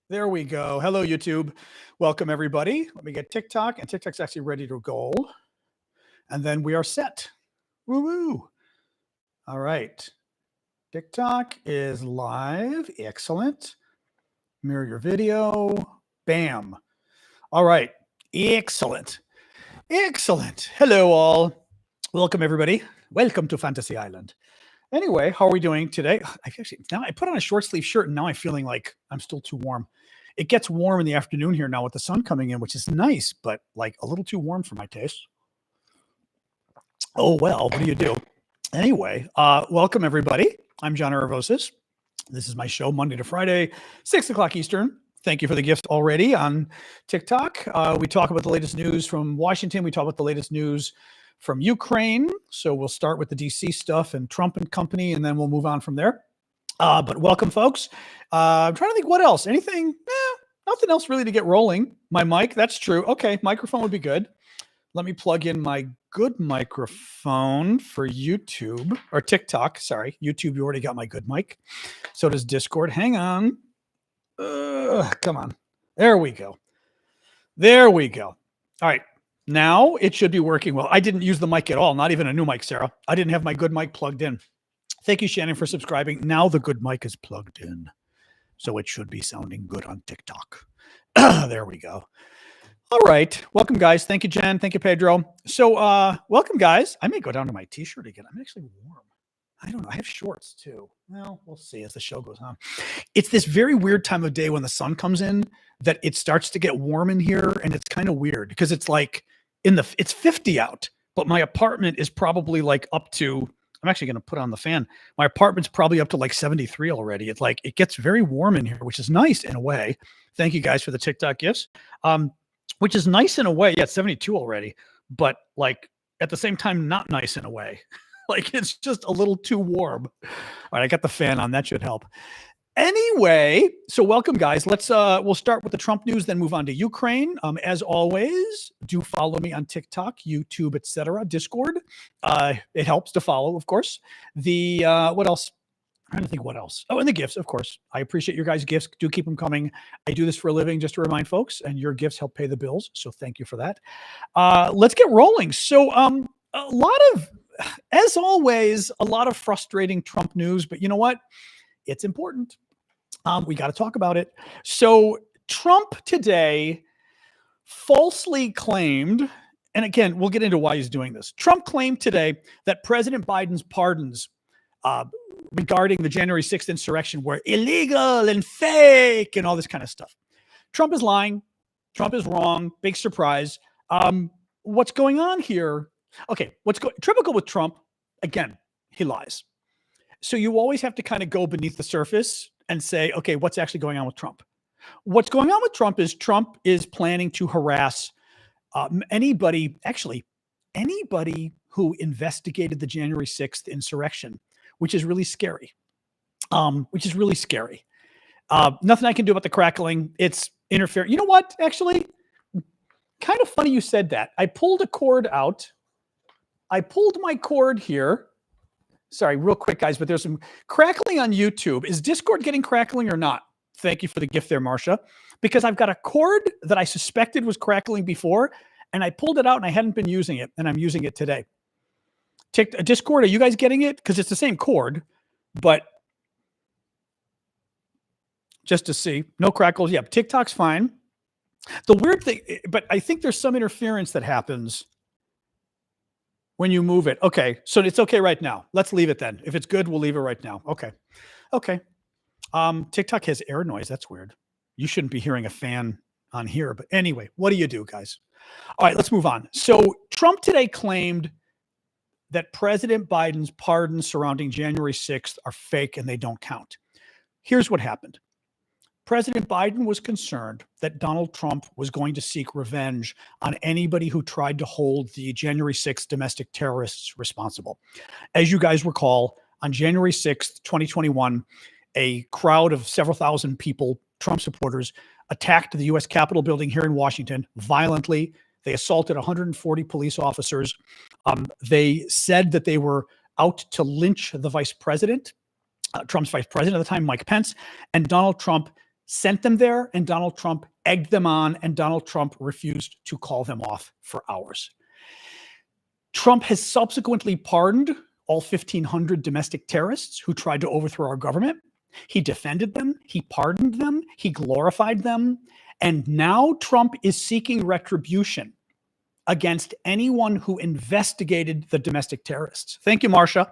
There we go. Hello, YouTube. Welcome, everybody. Let me get TikTok, and TikTok's actually ready to go. And then we are set. Woo-woo. All right. TikTok is live. Excellent. Mirror your video. Bam. All right. Excellent. Excellent. Hello, all. Welcome, everybody. Welcome to Fantasy Island. Anyway, how are we doing today? Now I put on a short sleeve shirt and now I'm feeling like I'm still too warm. It gets warm in the afternoon here now with the sun coming in, which is nice, but like a little too warm for my taste. Oh, well, what do you do? Anyway, welcome everybody. I'm John Aravosis. This is my show Monday to Friday, 6 o'clock Eastern. Thank you for the gift already on TikTok. We talk about the latest news from Washington. We talk about the latest news from Ukraine. So we'll start with the DC stuff and Trump and company, and then we'll move on from there. But welcome, folks. I'm trying to think what else. Anything? Nothing else really to get rolling. My mic, that's true. Okay, microphone would be good. Let me plug in my good microphone for YouTube or TikTok. Sorry, YouTube, you already got my good mic. So does Discord. Hang on. Come on. There we go. There we go. All right. Now it should be working well. I didn't use the mic at all, not even a new mic, Sarah. I didn't have my good mic plugged in. Thank you, Shannon, for subscribing. Now the good mic is plugged in, so it should be sounding good on TikTok. There we go. All right. Welcome, guys. Thank you, Jen. Thank you, Pedro. So welcome, guys. I may go down to my T-shirt again. I'm actually warm. I don't know. I have shorts, too. Well, we'll see as the show goes on. It's this very weird time of day when the sun comes in that it starts to get warm in here, and it's kind of weird because it's like it's 50 out, but my apartment is probably like up to, I'm actually going to put on the fan. My apartment's probably up to like 73 already. It's like, it gets very warm in here, which is nice in a way. Thank you guys for the TikTok gifts, which is nice in a way. Yeah, it's 72 already, but like at the same time, not nice in a way. Like it's just a little too warm. All right, I got the fan on. That should help. Anyway, so welcome, guys. We'll start with the Trump news, then move on to Ukraine. As always, do follow me on TikTok, YouTube, etc., Discord. It helps to follow, of course. What else? I'm trying to think what else. Oh, and the gifts, of course. I appreciate your guys' gifts. Do keep them coming. I do this for a living, just to remind folks, and your gifts help pay the bills. So thank you for that. Let's get rolling. So as always, a lot of frustrating Trump news, but you know what? It's important. We got to talk about it. So Trump today falsely claimed, and again, we'll get into why he's doing this. Trump claimed today that President Biden's pardons regarding the January 6th insurrection were illegal and fake and all this kind of stuff. Trump is lying. Trump is wrong. Big surprise. What's going on here? Okay, typical with Trump, again, he lies. So you always have to kind of go beneath the surface and say, okay, what's actually going on with Trump? What's going on with Trump is planning to harass anybody who investigated the January 6th insurrection, which is really scary. Nothing I can do about the crackling. It's interfering. You know what? Actually, kind of funny you said that. I pulled a cord out. I pulled my cord here. Sorry, real quick, guys, but there's some crackling on YouTube. Is Discord getting crackling or not? Thank you for the gift there, Marcia. Because I've got a cord that I suspected was crackling before, and I pulled it out, and I hadn't been using it, and I'm using it today. Discord, are you guys getting it? Because it's the same cord, but just to see. No crackles. Yeah, TikTok's fine. The weird thing, but I think there's some interference that happens when you move it. Okay, so it's okay right now. Let's leave it then. If it's good, we'll leave it right now. Okay. TikTok has air noise. That's weird. You shouldn't be hearing a fan on here. But anyway, what do you do, guys? All right, let's move on. So Trump today claimed that President Biden's pardons surrounding January 6th are fake and they don't count. Here's what happened. President Biden was concerned that Donald Trump was going to seek revenge on anybody who tried to hold the January 6th domestic terrorists responsible. As you guys recall, on January 6th, 2021, a crowd of several thousand people, Trump supporters, attacked the U.S. Capitol building here in Washington violently. They assaulted 140 police officers. They said that they were out to lynch the vice president, Trump's vice president at the time, Mike Pence, and Donald Trump sent them there, and Donald Trump egged them on, and Donald Trump refused to call them off for hours. Trump has subsequently pardoned all 1,500 domestic terrorists who tried to overthrow our government. He defended them, he pardoned them, he glorified them, and now Trump is seeking retribution against anyone who investigated the domestic terrorists. Thank you, Marcia.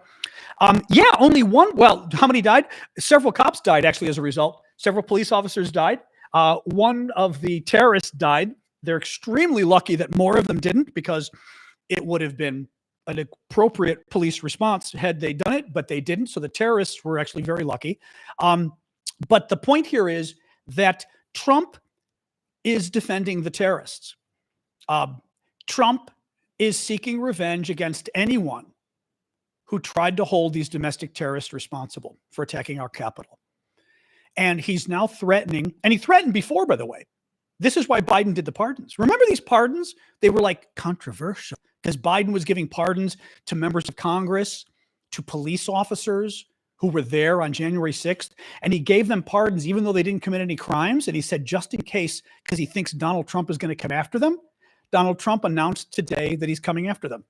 Yeah, only one. Well, how many died? Several cops died, actually, as a result. Several police officers died. One of the terrorists died. They're extremely lucky that more of them didn't, because it would have been an appropriate police response had they done it, but they didn't. So the terrorists were actually very lucky. But the point here is that Trump is defending the terrorists. Trump is seeking revenge against anyone who tried to hold these domestic terrorists responsible for attacking our Capitol. And he's now threatening, and he threatened before, by the way. This is why Biden did the pardons. Remember these pardons? They were like controversial because Biden was giving pardons to members of Congress, to police officers who were there on January 6th. And he gave them pardons even though they didn't commit any crimes. And he said, just in case, because he thinks Donald Trump is going to come after them, Donald Trump announced today that he's coming after them.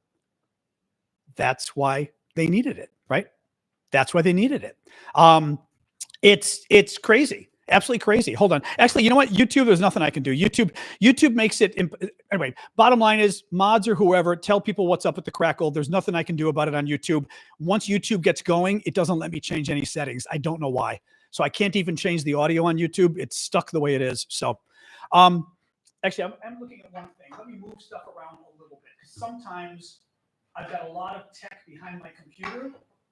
That's why they needed it, right? That's why they needed it. It's crazy. Absolutely crazy. Hold on. Actually, you know what? YouTube, there's nothing I can do. YouTube makes it. Anyway, bottom line is mods or whoever, tell people what's up with the crackle. There's nothing I can do about it on YouTube. Once YouTube gets going, it doesn't let me change any settings. I don't know why. So I can't even change the audio on YouTube. It's stuck the way it is. So actually, I'm looking at one thing. Let me move stuff around a little bit, because sometimes I've got a lot of tech behind my computer.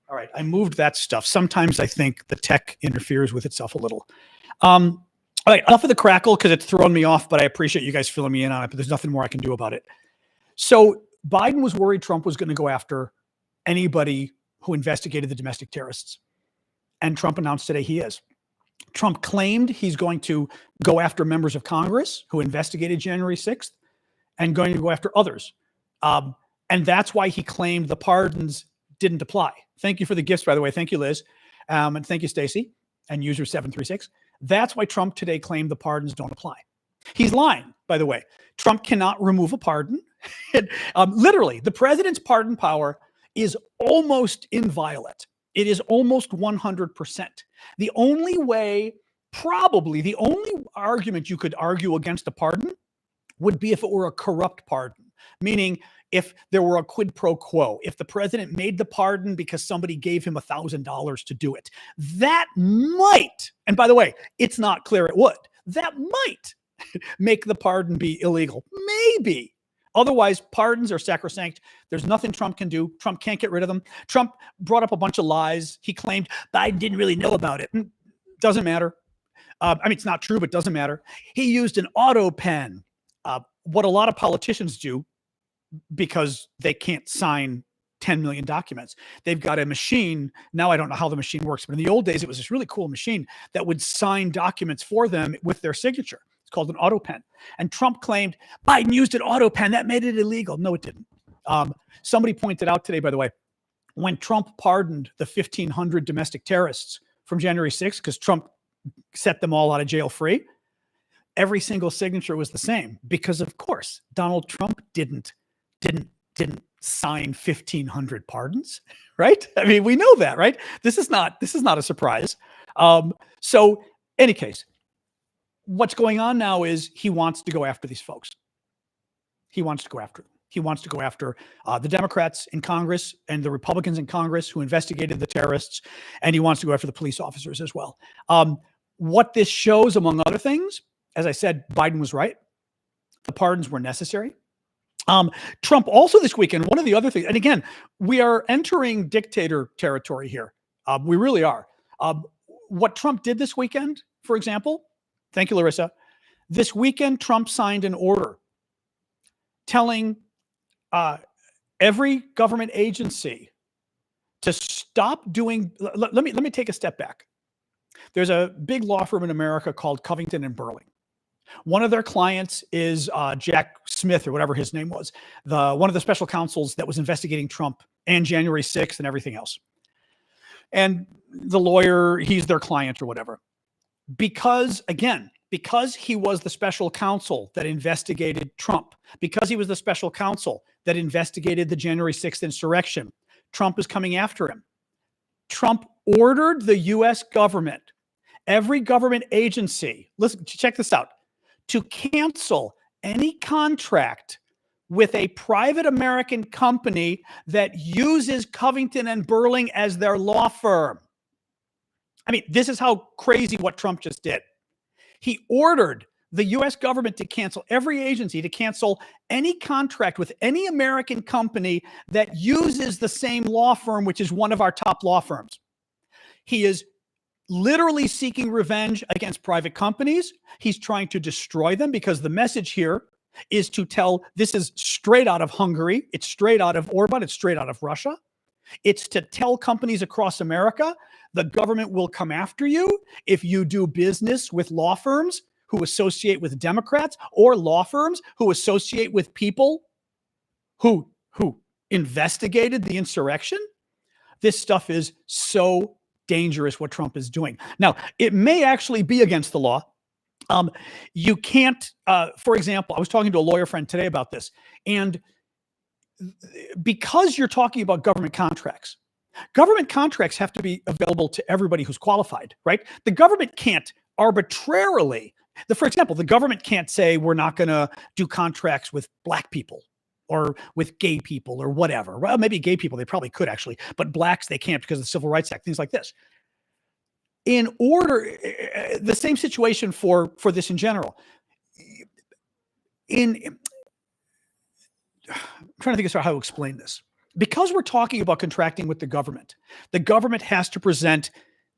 All right, I moved that stuff. Sometimes I think the tech interferes with itself a little. All right, enough of the crackle because it's thrown me off, but I appreciate you guys filling me in on it, but there's nothing more I can do about it. So Biden was worried Trump was going to go after anybody who investigated the domestic terrorists. And Trump announced today he is. Trump claimed he's going to go after members of Congress who investigated January 6th and going to go after others. And that's why he claimed the pardons didn't apply. Thank you for the gifts, by the way. Thank you, Liz. And thank you, Stacy, and user 736. That's why Trump today claimed the pardons don't apply. He's lying, by the way. Trump cannot remove a pardon. Literally, the president's pardon power is almost inviolate. It is almost 100%. The only way, probably the only argument you could argue against a pardon would be if it were a corrupt pardon, meaning if there were a quid pro quo, if the president made the pardon because somebody gave him $1,000 to do it. That might, and by the way, it's not clear it would, that might make the pardon be illegal. Maybe. Otherwise, pardons are sacrosanct. There's nothing Trump can do. Trump can't get rid of them. Trump brought up a bunch of lies. He claimed Biden didn't really know about it. Doesn't matter. I mean, it's not true, but doesn't matter. He used an auto pen. What a lot of politicians do, because they can't sign 10 million documents. They've got a machine. Now I don't know how the machine works, but in the old days, it was this really cool machine that would sign documents for them with their signature. It's called an auto pen. And Trump claimed Biden used an auto pen. That made it illegal. No, it didn't. Somebody pointed out today, by the way, when Trump pardoned the 1,500 domestic terrorists from January 6th, because Trump set them all out of jail free, every single signature was the same, because of course, Donald Trump didn't sign 1,500 pardons, right? I mean, we know that, right? This is not a surprise. So, any case, what's going on now is he wants to go after these folks. He wants to go after them. He wants to go after the Democrats in Congress and the Republicans in Congress who investigated the terrorists, and he wants to go after the police officers as well. What this shows, among other things, as I said, Biden was right. The pardons were necessary. Trump also this weekend, one of the other things, and again, we are entering dictator territory here. We really are. What Trump did this weekend, for example, thank you, Larissa. This weekend, Trump signed an order telling every government agency to stop doing. Let me take a step back. There's a big law firm in America called Covington and Burling. One of their clients is Jack Smith, or whatever his name was, one of the special counsels that was investigating Trump and January 6th and everything else. And the lawyer, he's their client or whatever. because, again, because he was the special counsel that investigated Trump, because he was the special counsel that investigated the January 6th insurrection, Trump is coming after him. Trump ordered the US government, every government agency, listen, check this out, to cancel any contract with a private American company that uses Covington and Burling as their law firm. I mean, this is how crazy what Trump just did. He ordered the US government to cancel, every agency to cancel any contract with any American company that uses the same law firm, which is one of our top law firms. He is literally seeking revenge against private companies. He's trying to destroy them, because the message here is to tell, this is straight out of Hungary, it's straight out of Orban, it's straight out of Russia. It's to tell companies across America, the government will come after you if you do business with law firms who associate with Democrats, or law firms who associate with people who investigated the insurrection. This stuff is so dangerous, what Trump is doing. Now, it may actually be against the law. You can't, for example, I was talking to a lawyer friend today about this, and because you're talking about government contracts have to be available to everybody who's qualified, right? The government can't arbitrarily, for example, the government can't say we're not going to do contracts with black people or with gay people or whatever. Well, maybe gay people, they probably could actually, but blacks, they can't because of the Civil Rights Act, things like this. In order, the same situation for this in general. I'm trying to think of how to explain this. Because we're talking about contracting with the government has to present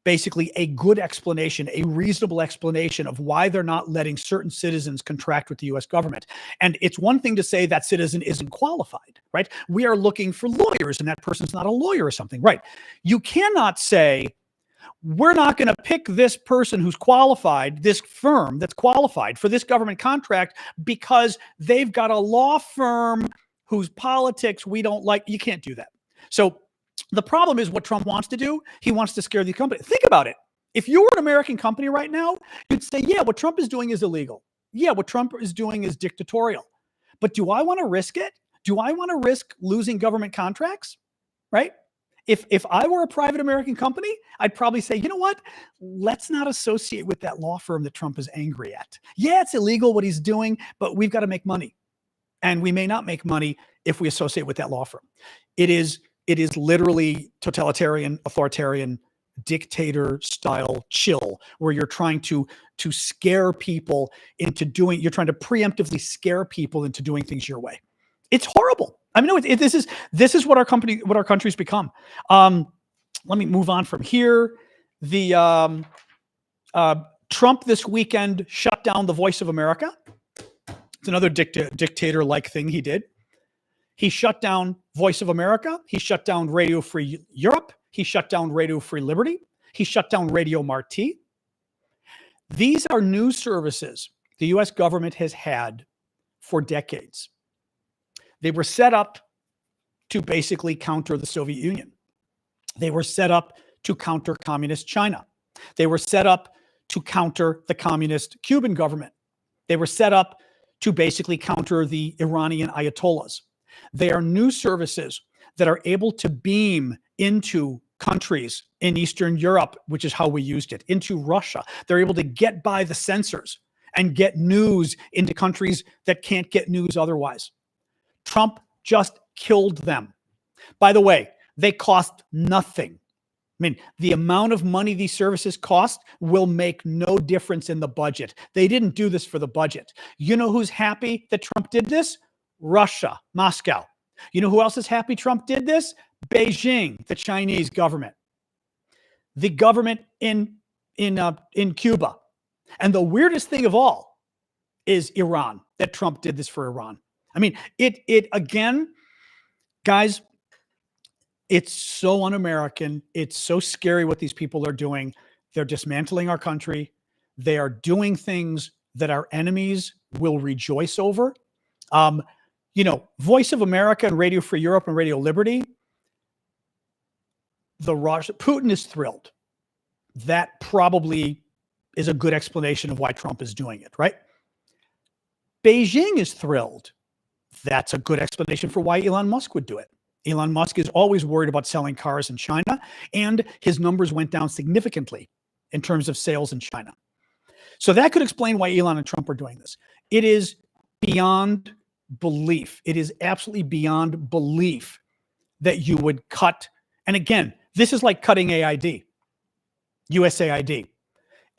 basically a good explanation, a reasonable explanation of why they're not letting certain citizens contract with the US government. And it's one thing to say that citizen isn't qualified, right? We are looking for lawyers and that person's not a lawyer or something, right? You cannot say, we're not going to pick this person who's qualified, this firm that's qualified for this government contract because they've got a law firm whose politics we don't like. You can't do that. So the problem is what Trump wants to do. He wants to scare the company. Think about it. If you were an American company right now, you'd say, yeah, what Trump is doing is illegal. Yeah, what Trump is doing is dictatorial. But do I want to risk it? Do I want to risk losing government contracts? Right? If I were a private American company, I'd probably say, you know what? Let's not associate with that law firm that Trump is angry at. Yeah, it's illegal what he's doing, but we've got to make money. And we may not make money if we associate with that law firm. It is literally totalitarian, authoritarian, dictator style chill, where you're trying to scare people into doing, you're trying to preemptively scare people into doing things your way. It's horrible. I mean, no, this is what our country's become. Let me move on from here. The Trump this weekend shut down the Voice of America. It's another dictator-like thing he did. He shut down Voice of America. He shut down Radio Free Europe. He shut down Radio Free Liberty. He shut down Radio Marti. These are news services the U.S. government has had for decades. They were set up to basically counter the Soviet Union. They were set up to counter communist China. They were set up to counter the communist Cuban government. They were set up to basically counter the Iranian Ayatollahs. They are news services that are able to beam into countries in Eastern Europe, which is how we used it, into Russia. They're able to get by the censors and get news into countries that can't get news otherwise. Trump just killed them. By the way, they cost nothing. I mean, the amount of money these services cost will make no difference in the budget. They didn't do this for the budget. You know who's happy that Trump did this? Russia, Moscow. You know who else is happy Trump did this? Beijing, the Chinese government. The government in Cuba. And the weirdest thing of all is Iran, that Trump did this for Iran. I mean, it again, guys, it's so un-American. It's so scary what these people are doing. They're dismantling our country. They are doing things that our enemies will rejoice over. Voice of America and Radio Free Europe and Radio Liberty, Putin is thrilled. That probably is a good explanation of why Trump is doing it, right? Beijing is thrilled. That's a good explanation for why Elon Musk would do it. Elon Musk is always worried about selling cars in China, and his numbers went down significantly in terms of sales in China. So that could explain why Elon and Trump are doing this. It is beyond belief. It is absolutely beyond belief that you would cut. And again, this is like cutting AID, USAID,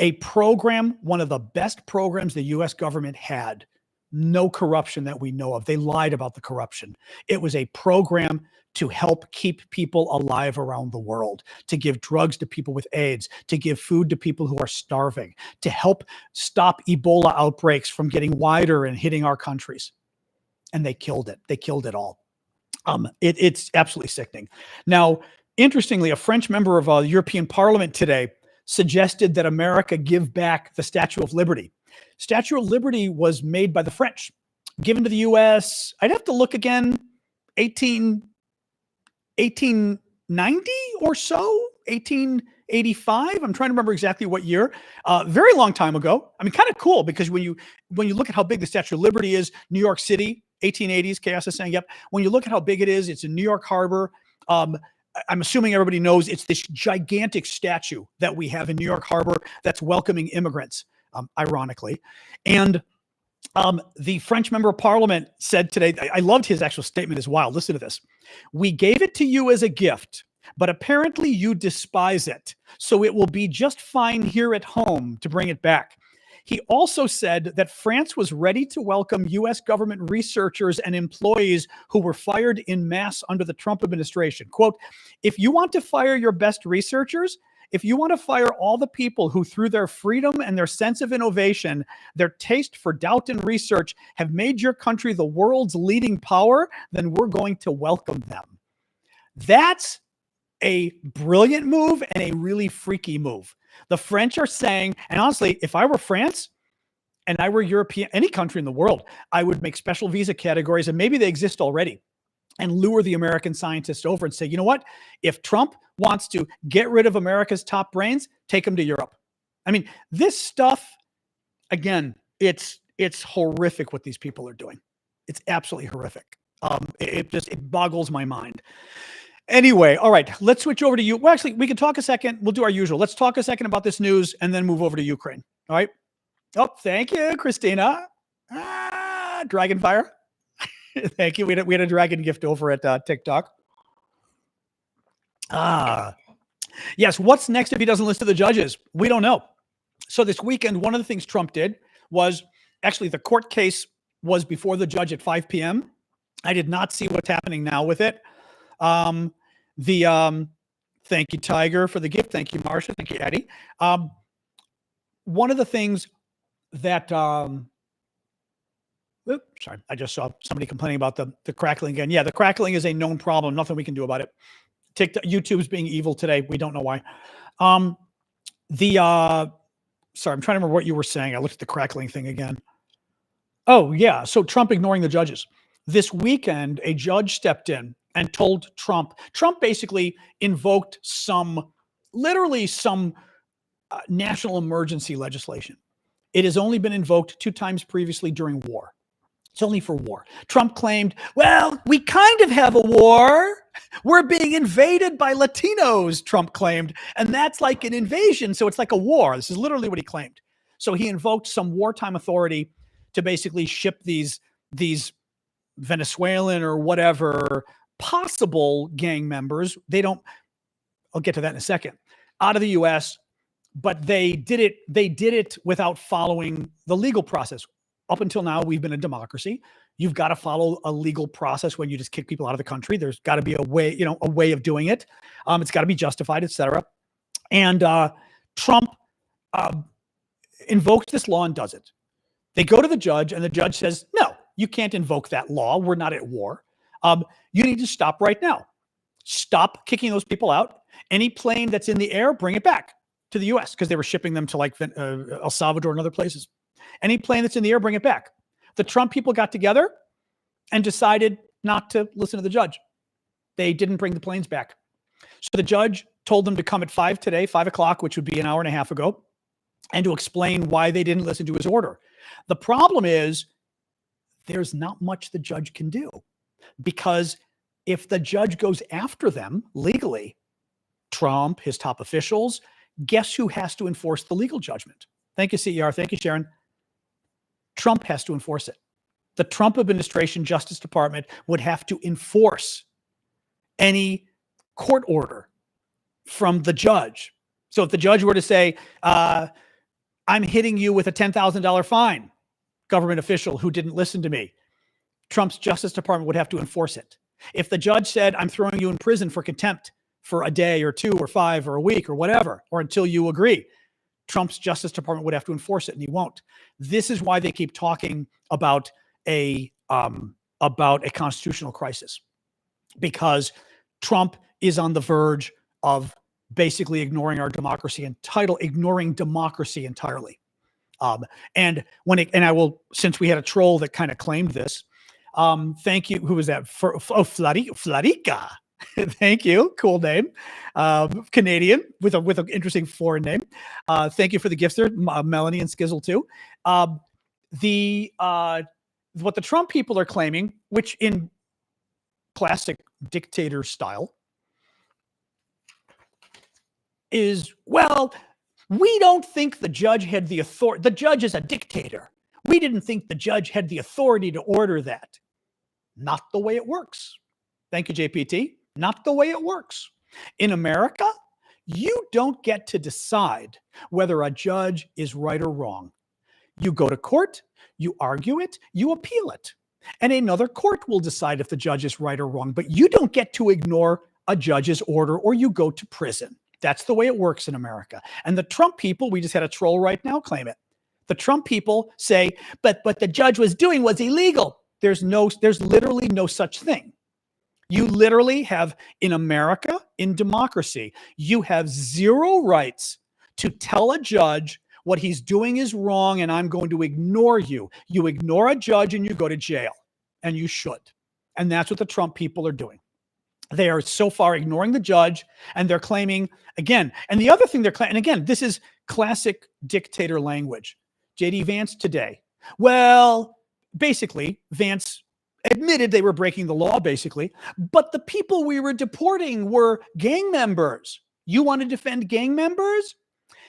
a program, one of the best programs the US government had. No corruption that we know of. They lied about the corruption. It was a program to help keep people alive around the world, to give drugs to people with AIDS, to give food to people who are starving, to help stop Ebola outbreaks from getting wider and hitting our countries. And they killed it. They killed it all. It's absolutely sickening. Now, interestingly, a French member of the European Parliament today suggested that America give back the Statue of Liberty. Statue of Liberty was made by the French, given to the U.S. I'd have to look again, 1890 or so, 1885. I'm trying to remember exactly what year. Very long time ago. I mean, kind of cool because when you look at how big the Statue of Liberty is, New York City, 1880s, Chaos is saying, yep. When you look at how big it is, it's in New York Harbor. I'm assuming everybody knows it's this gigantic statue that we have in New York Harbor that's welcoming immigrants, ironically. And the French member of parliament said today, I loved his actual statement as well. Listen to this. We gave it to you as a gift, but apparently you despise it. So it will be just fine here at home to bring it back. He also said that France was ready to welcome U.S. government researchers and employees who were fired in mass under the Trump administration. Quote, if you want to fire your best researchers, if you want to fire all the people who, through their freedom and their sense of innovation, their taste for doubt and research, have made your country the world's leading power, then we're going to welcome them. That's a brilliant move and a really freaky move. The French are saying, and honestly, if I were France and I were European, any country in the world, I would make special visa categories, and maybe they exist already, and lure the American scientists over and say, you know what? If Trump wants to get rid of America's top brains, take them to Europe. I mean, this stuff, again, it's horrific what these people are doing. It's absolutely horrific. It boggles my mind. Anyway, all right, let's switch over to you. Well, actually, we can talk a second. We'll do our usual. Let's talk a second about this news and then move over to Ukraine. All right. Oh, thank you, Christina. Dragonfire. Thank you. We had a dragon gift over at TikTok. Yes. What's next if he doesn't listen to the judges? We don't know. So this weekend, one of the things Trump did was actually the court case was before the judge at 5 p.m. I did not see what's happening now with it. Thank you, Tiger, for the gift. Thank you, Marsha. Thank you, Eddie. One of the things that, sorry, I just saw somebody complaining about the crackling again. Yeah, the crackling is a known problem. Nothing we can do about it. TikTok, YouTube's being evil today. We don't know why. Sorry, I'm trying to remember what you were saying. I looked at the crackling thing again. Oh, yeah. So Trump ignoring the judges. This weekend, a judge stepped in and told Trump basically invoked literally some national emergency legislation. It has only been invoked 2 times previously during war. It's only for war. Trump claimed, well, we kind of have a war. We're being invaded by Latinos, Trump claimed. And that's like an invasion. So it's like a war. This is literally what he claimed. So he invoked some wartime authority to basically ship these Venezuelan or whatever possible gang members. I'll get to that in a second, out of the U.S., but they did it without following the legal process. Up until now, we've been a democracy. You've got to follow a legal process when you just kick people out of the country. There's got to be a way of doing it. It's got to be justified, etc. And Trump invokes this law and does it. They go to the judge, and the judge says, no, you can't invoke that law. We're not at war. You need to stop right now. Stop kicking those people out. Any plane that's in the air, bring it back to the U.S. because they were shipping them to like El Salvador and other places. Any plane that's in the air, bring it back. The Trump people got together and decided not to listen to the judge. They didn't bring the planes back. So the judge told them to come at 5 o'clock, which would be an hour and a half ago. and to explain why they didn't listen to his order. The problem is there's not much the judge can do, because if the judge goes after them legally, Trump, his top officials, guess who has to enforce the legal judgment? Thank you, CER. Thank you, Sharon. Trump has to enforce it. The Trump administration Justice Department would have to enforce any court order from the judge. So if the judge were to say, I'm hitting you with a $10,000 fine, government official who didn't listen to me, Trump's Justice Department would have to enforce it. If the judge said, I'm throwing you in prison for contempt for a day or 2 or 5 or a week or whatever, or until you agree, Trump's Justice Department would have to enforce it, and he won't. This is why they keep talking about a constitutional crisis, because Trump is on the verge of basically ignoring our democracy ignoring democracy entirely. And I will, since we had a troll that kind of claimed this, thank you. Who was that? Flarica. Thank you. Cool name. Canadian with an interesting foreign name. Thank you for the gifts there, Melanie and Skizzle too. What the Trump people are claiming, which in classic dictator style, is, well, we don't think the judge had the authority. The judge is a dictator. We didn't think the judge had the authority to order that. Not the way it works. Thank you, JPT. Not the way it works. In America, you don't get to decide whether a judge is right or wrong. You go to court, you argue it, you appeal it. And another court will decide if the judge is right or wrong, but you don't get to ignore a judge's order or you go to prison. That's the way it works in America. And the Trump people, we just had a troll right now claim it. The Trump people say, but what the judge was doing was illegal. There's literally no such thing. You literally have, in America, in democracy, you have zero rights to tell a judge what he's doing is wrong and I'm going to ignore you. You ignore a judge and you go to jail, and you should. And that's what the Trump people are doing. They are so far ignoring the judge, and they're claiming, again, and the other thing they're claiming, and again, this is classic dictator language. J.D. Vance today. Well, basically, Vance admitted they were breaking the law, basically, but the people we were deporting were gang members. You want to defend gang members?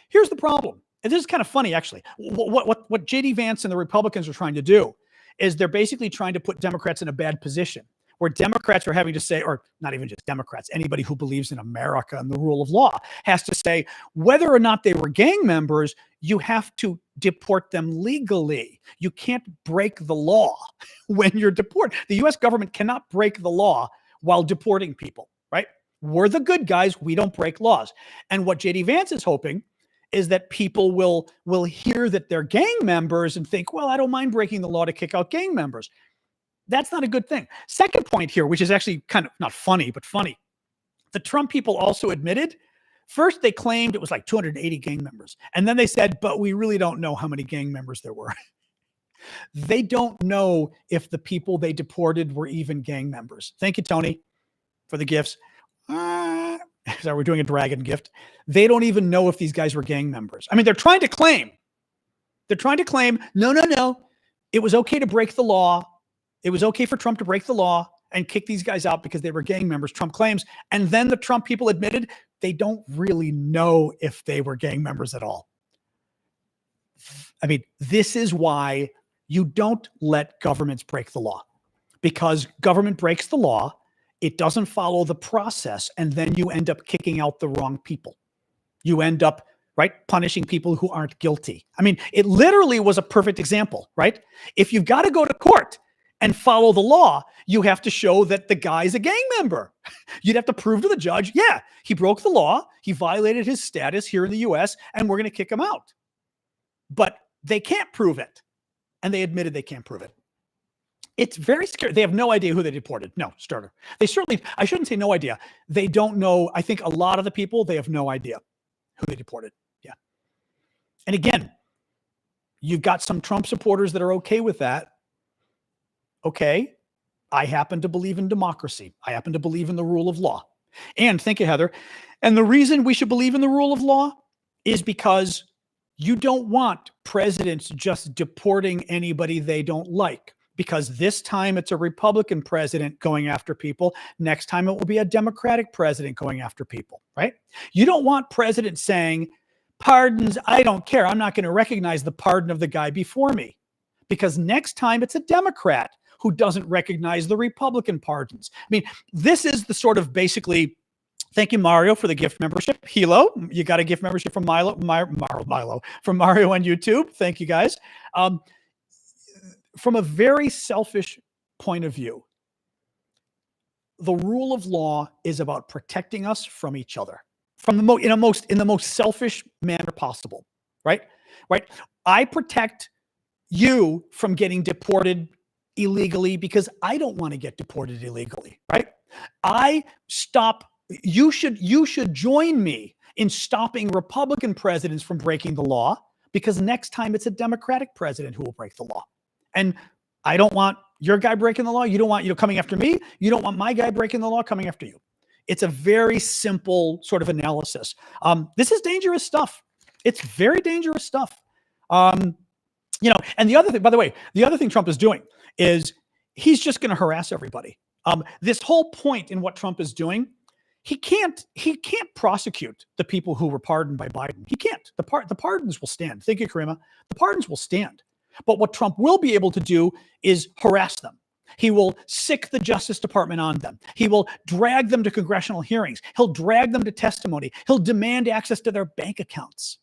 Here's the problem. And this is kind of funny, actually. What J.D. Vance and the Republicans are trying to do is they're basically trying to put Democrats in a bad position, where Democrats are having to say, or not even just Democrats, anybody who believes in America and the rule of law has to say, whether or not they were gang members, you have to deport them legally. You can't break the law when you're deported. The U.S. government cannot break the law while deporting people, right? We're the good guys. We don't break laws. And what J.D. Vance is hoping is that people will hear that they're gang members and think, well, I don't mind breaking the law to kick out gang members. That's not a good thing. Second point here, which is actually kind of not funny, but funny. The Trump people also admitted, first they claimed it was like 280 gang members. And then they said, but we really don't know how many gang members there were. They don't know if the people they deported were even gang members. Thank you, Tony, for the gifts. So we're doing a dragon gift. They don't even know if these guys were gang members. I mean, they're trying to claim, no. It was okay to break the law. It was okay for Trump to break the law and kick these guys out because they were gang members, Trump claims. And then the Trump people admitted they don't really know if they were gang members at all. I mean, this is why you don't let governments break the law, because government breaks the law. It doesn't follow the process, and then you end up kicking out the wrong people. You end up, right, punishing people who aren't guilty. I mean, it literally was a perfect example, right? If you've got to go to court and follow the law, you have to show that the guy's a gang member. You'd have to prove to the judge, yeah, he broke the law, he violated his status here in the US, and we're going to kick him out. But they can't prove it, and they admitted they can't prove it. It's very scary. They have no idea who they deported. No, starter. They certainly, I shouldn't say no idea. They don't know. I think a lot of the people, they have no idea who they deported. Yeah. And again, you've got some Trump supporters that are okay with that. Okay. I happen to believe in democracy. I happen to believe in the rule of law. And thank you, Heather. And the reason we should believe in the rule of law is because You don't want presidents just deporting anybody they don't like, because this time it's a Republican president going after people. Next time it will be a Democratic president going after people, right? You don't want presidents saying, pardons, I don't care. I'm not going to recognize the pardon of the guy before me, because next time it's a Democrat who doesn't recognize the Republican pardons. I mean, this is the sort of basically, thank you, Mario, for the gift membership. Hilo, you got a gift membership from Milo from Mario on YouTube. Thank you, guys. From a very selfish point of view, the rule of law is about protecting us from each other, from the in the most selfish manner possible, right? Right. I protect you from getting deported illegally because I don't want to get deported illegally, right? You should join me in stopping Republican presidents from breaking the law, because next time it's a Democratic president who will break the law. And I don't want your guy breaking the law. You don't want coming after me. You don't want my guy breaking the law coming after you. It's a very simple sort of analysis. This is dangerous stuff. It's very dangerous stuff. And the other thing, by the way, the other thing Trump is doing is he's just going to harass everybody. This whole point in what Trump is doing, he can't prosecute the people who were pardoned by Biden. He can't. The pardons will stand. Thank you, Karima. The pardons will stand. But what Trump will be able to do is harass them. He will sic the Justice Department on them. He will drag them to congressional hearings. He'll drag them to testimony. He'll demand access to their bank accounts.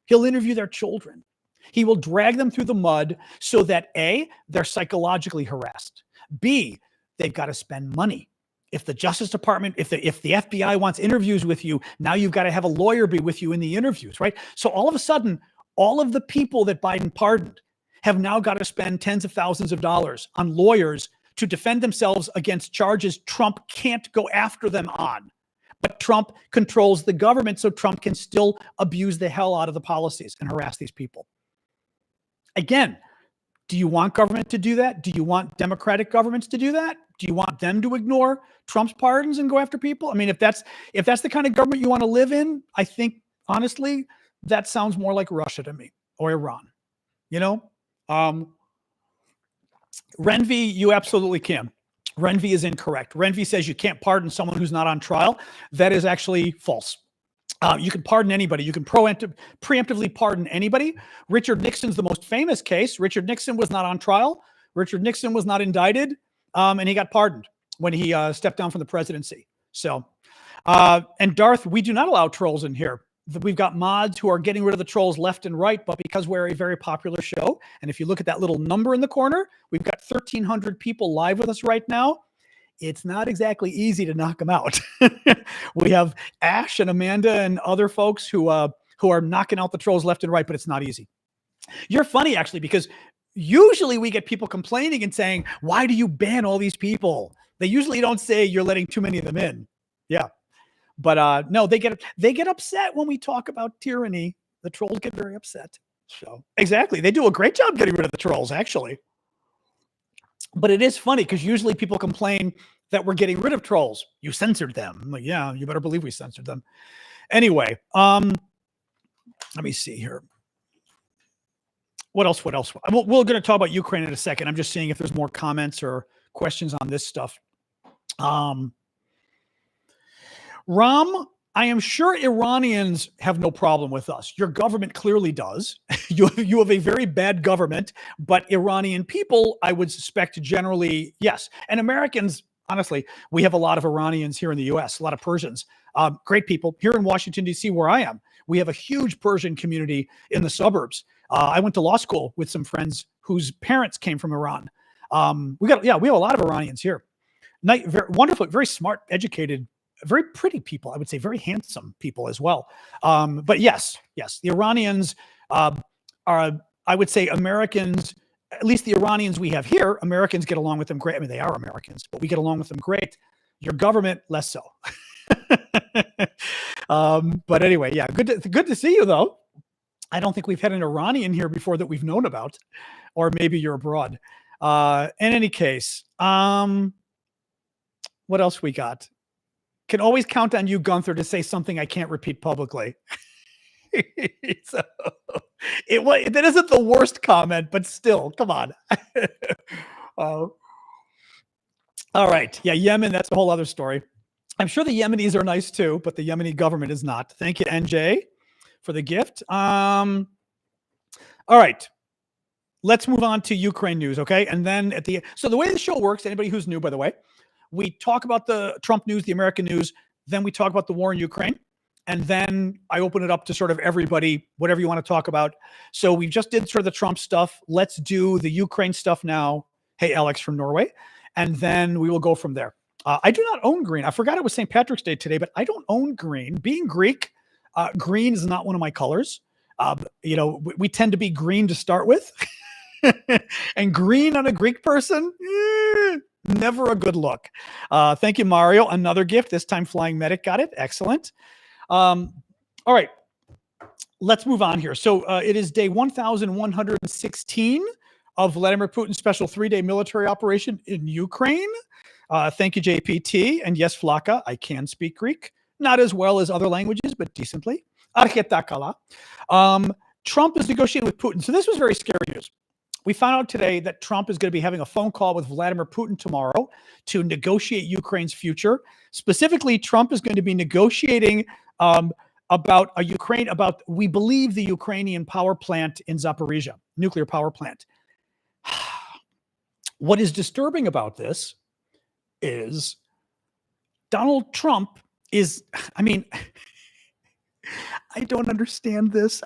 He'll interview their children. He will drag them through the mud so that A, they're psychologically harassed. B, they've got to spend money. If the Justice Department, if the FBI wants interviews with you, now you've got to have a lawyer be with you in the interviews, right? So all of a sudden, all of the people that Biden pardoned have now got to spend tens of thousands of dollars on lawyers to defend themselves against charges Trump can't go after them on. But Trump controls the government, so Trump can still abuse the hell out of the policies and harass these people. Again, do you want government to do that? Do you want Democratic governments to do that? Do you want them to ignore Trump's pardons and go after people? I mean, if that's the kind of government you want to live in, I think, honestly, that sounds more like Russia to me, or Iran. Renvi, you absolutely can. Renvi is incorrect. Renvi says you can't pardon someone who's not on trial. That is actually false. You can pardon anybody. You can preemptively pardon anybody. Richard Nixon's the most famous case. Richard Nixon was not on trial. Richard Nixon was not indicted, and he got pardoned when he stepped down from the presidency. So, and Darth, we do not allow trolls in here. We've got mods who are getting rid of the trolls left and right, but because we're a very popular show, and if you look at that little number in the corner, we've got 1,300 people live with us right now. It's not exactly easy to knock them out. We have Ash and Amanda and other folks who are knocking out the trolls left and right, but it's not easy. You're funny, actually, because usually we get people complaining and saying, why do you ban all these people? They usually don't say you're letting too many of them in. Yeah. But no, they get upset when we talk about tyranny. The trolls get very upset. So exactly. They do a great job getting rid of the trolls, actually. But it is funny because usually people complain that we're getting rid of trolls. You censored them. I'm like, yeah, you better believe we censored them. Anyway, let me see here. What else? We're going to talk about Ukraine in a second. I'm just seeing if there's more comments or questions on this stuff. Ram, I am sure Iranians have no problem with us. Your government clearly does. You have a very bad government, but Iranian people, I would suspect generally, yes. And Americans, honestly, we have a lot of Iranians here in the U.S., a lot of Persians, great people. Here in Washington, D.C., where I am, we have a huge Persian community in the suburbs. I went to law school with some friends whose parents came from Iran. We have a lot of Iranians here. Very wonderful, very smart, educated, very pretty people, I would say, very handsome people as well. But yes, the Iranians are, I would say, Americans, at least the Iranians we have here, Americans get along with them great. I mean, they are Americans, but we get along with them great. Your government, less so. But anyway, yeah, good to see you, though. I don't think we've had an Iranian here before that we've known about, or maybe you're abroad. In any case, what else we got? Can always count on you, Gunther, to say something I can't repeat publicly. So, that isn't the worst comment, but still, come on. Uh, all right. Yeah, Yemen, that's a whole other story. I'm sure the Yemenis are nice too, but the Yemeni government is not. Thank you, NJ, for the gift. All right. Let's move on to Ukraine news, okay? And then so the way the show works, anybody who's new, by the way, we talk about the Trump news, the American news, then we talk about the war in Ukraine, and then I open it up to sort of everybody, whatever you want to talk about. So we just did sort of the Trump stuff. Let's do the Ukraine stuff now. Hey, Alex from Norway. And then we will go from there. I do not own green. I forgot it was St. Patrick's Day today, but I don't own green. Being Greek, green is not one of my colors. We tend to be green to start with. And green on a Greek person, never a good look. Thank you, Mario. Another gift, this time Flying Medic got it. Excellent. All right, let's move on here. So it is day 1116 of Vladimir Putin's special 3-day military operation in Ukraine. Thank you, JPT. And yes, Flaka, I can speak Greek. Not as well as other languages, but decently. Trump is negotiating with Putin. So this was very scary news. We found out today that Trump is going to be having a phone call with Vladimir Putin tomorrow to negotiate Ukraine's future. Specifically, Trump is going to be negotiating about we believe, the Ukrainian power plant in Zaporizhia, nuclear power plant. What is disturbing about this is Donald Trump is, I don't understand this.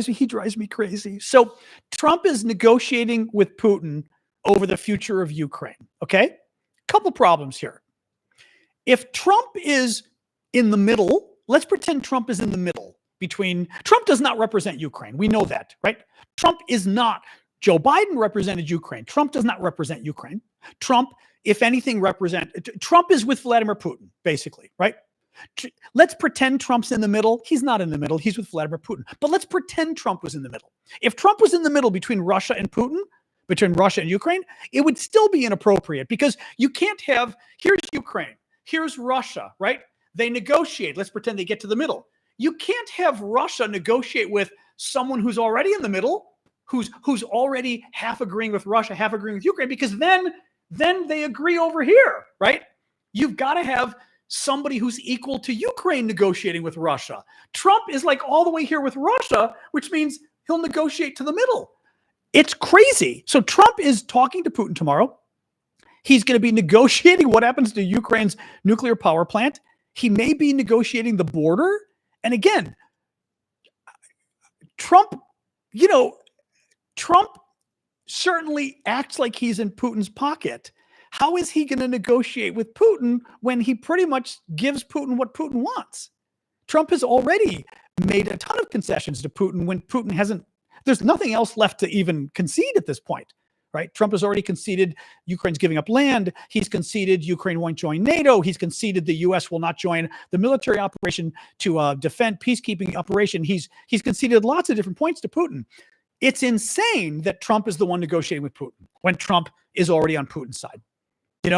He drives me crazy. So Trump is negotiating with Putin over the future of Ukraine. Okay. Couple problems here. If Trump is in the middle, let's pretend Trump is in the middle Trump does not represent Ukraine. We know that, right? Trump is not. Joe Biden represented Ukraine. Trump does not represent Ukraine. Trump, if anything, Trump is with Vladimir Putin, basically, right? Let's pretend Trump's in the middle. He's not in the middle. He's with Vladimir Putin. But let's pretend Trump was in the middle. If Trump was in the middle between Russia and Putin, between Russia and Ukraine, it would still be inappropriate because you can't have, here's Ukraine, here's Russia, right? They negotiate. Let's pretend they get to the middle. You can't have Russia negotiate with someone who's already in the middle, who's already half agreeing with Russia, half agreeing with Ukraine, because then they agree over here, right? You've got to have somebody who's equal to Ukraine negotiating with Russia. Trump is like all the way here with Russia, which means he'll negotiate to the middle. It's crazy. So Trump is talking to Putin tomorrow. He's going to be negotiating what happens to Ukraine's nuclear power plant. He may be negotiating the border. And again, Trump certainly acts like he's in Putin's pocket. How is he going to negotiate with Putin when he pretty much gives Putin what Putin wants? Trump has already made a ton of concessions to Putin when Putin hasn't. There's nothing else left to even concede at this point, right? Trump has already conceded Ukraine's giving up land. He's conceded Ukraine won't join NATO. He's conceded the U.S. will not join the military operation to defend peacekeeping operation. He's conceded lots of different points to Putin. It's insane that Trump is the one negotiating with Putin when Trump is already on Putin's side. It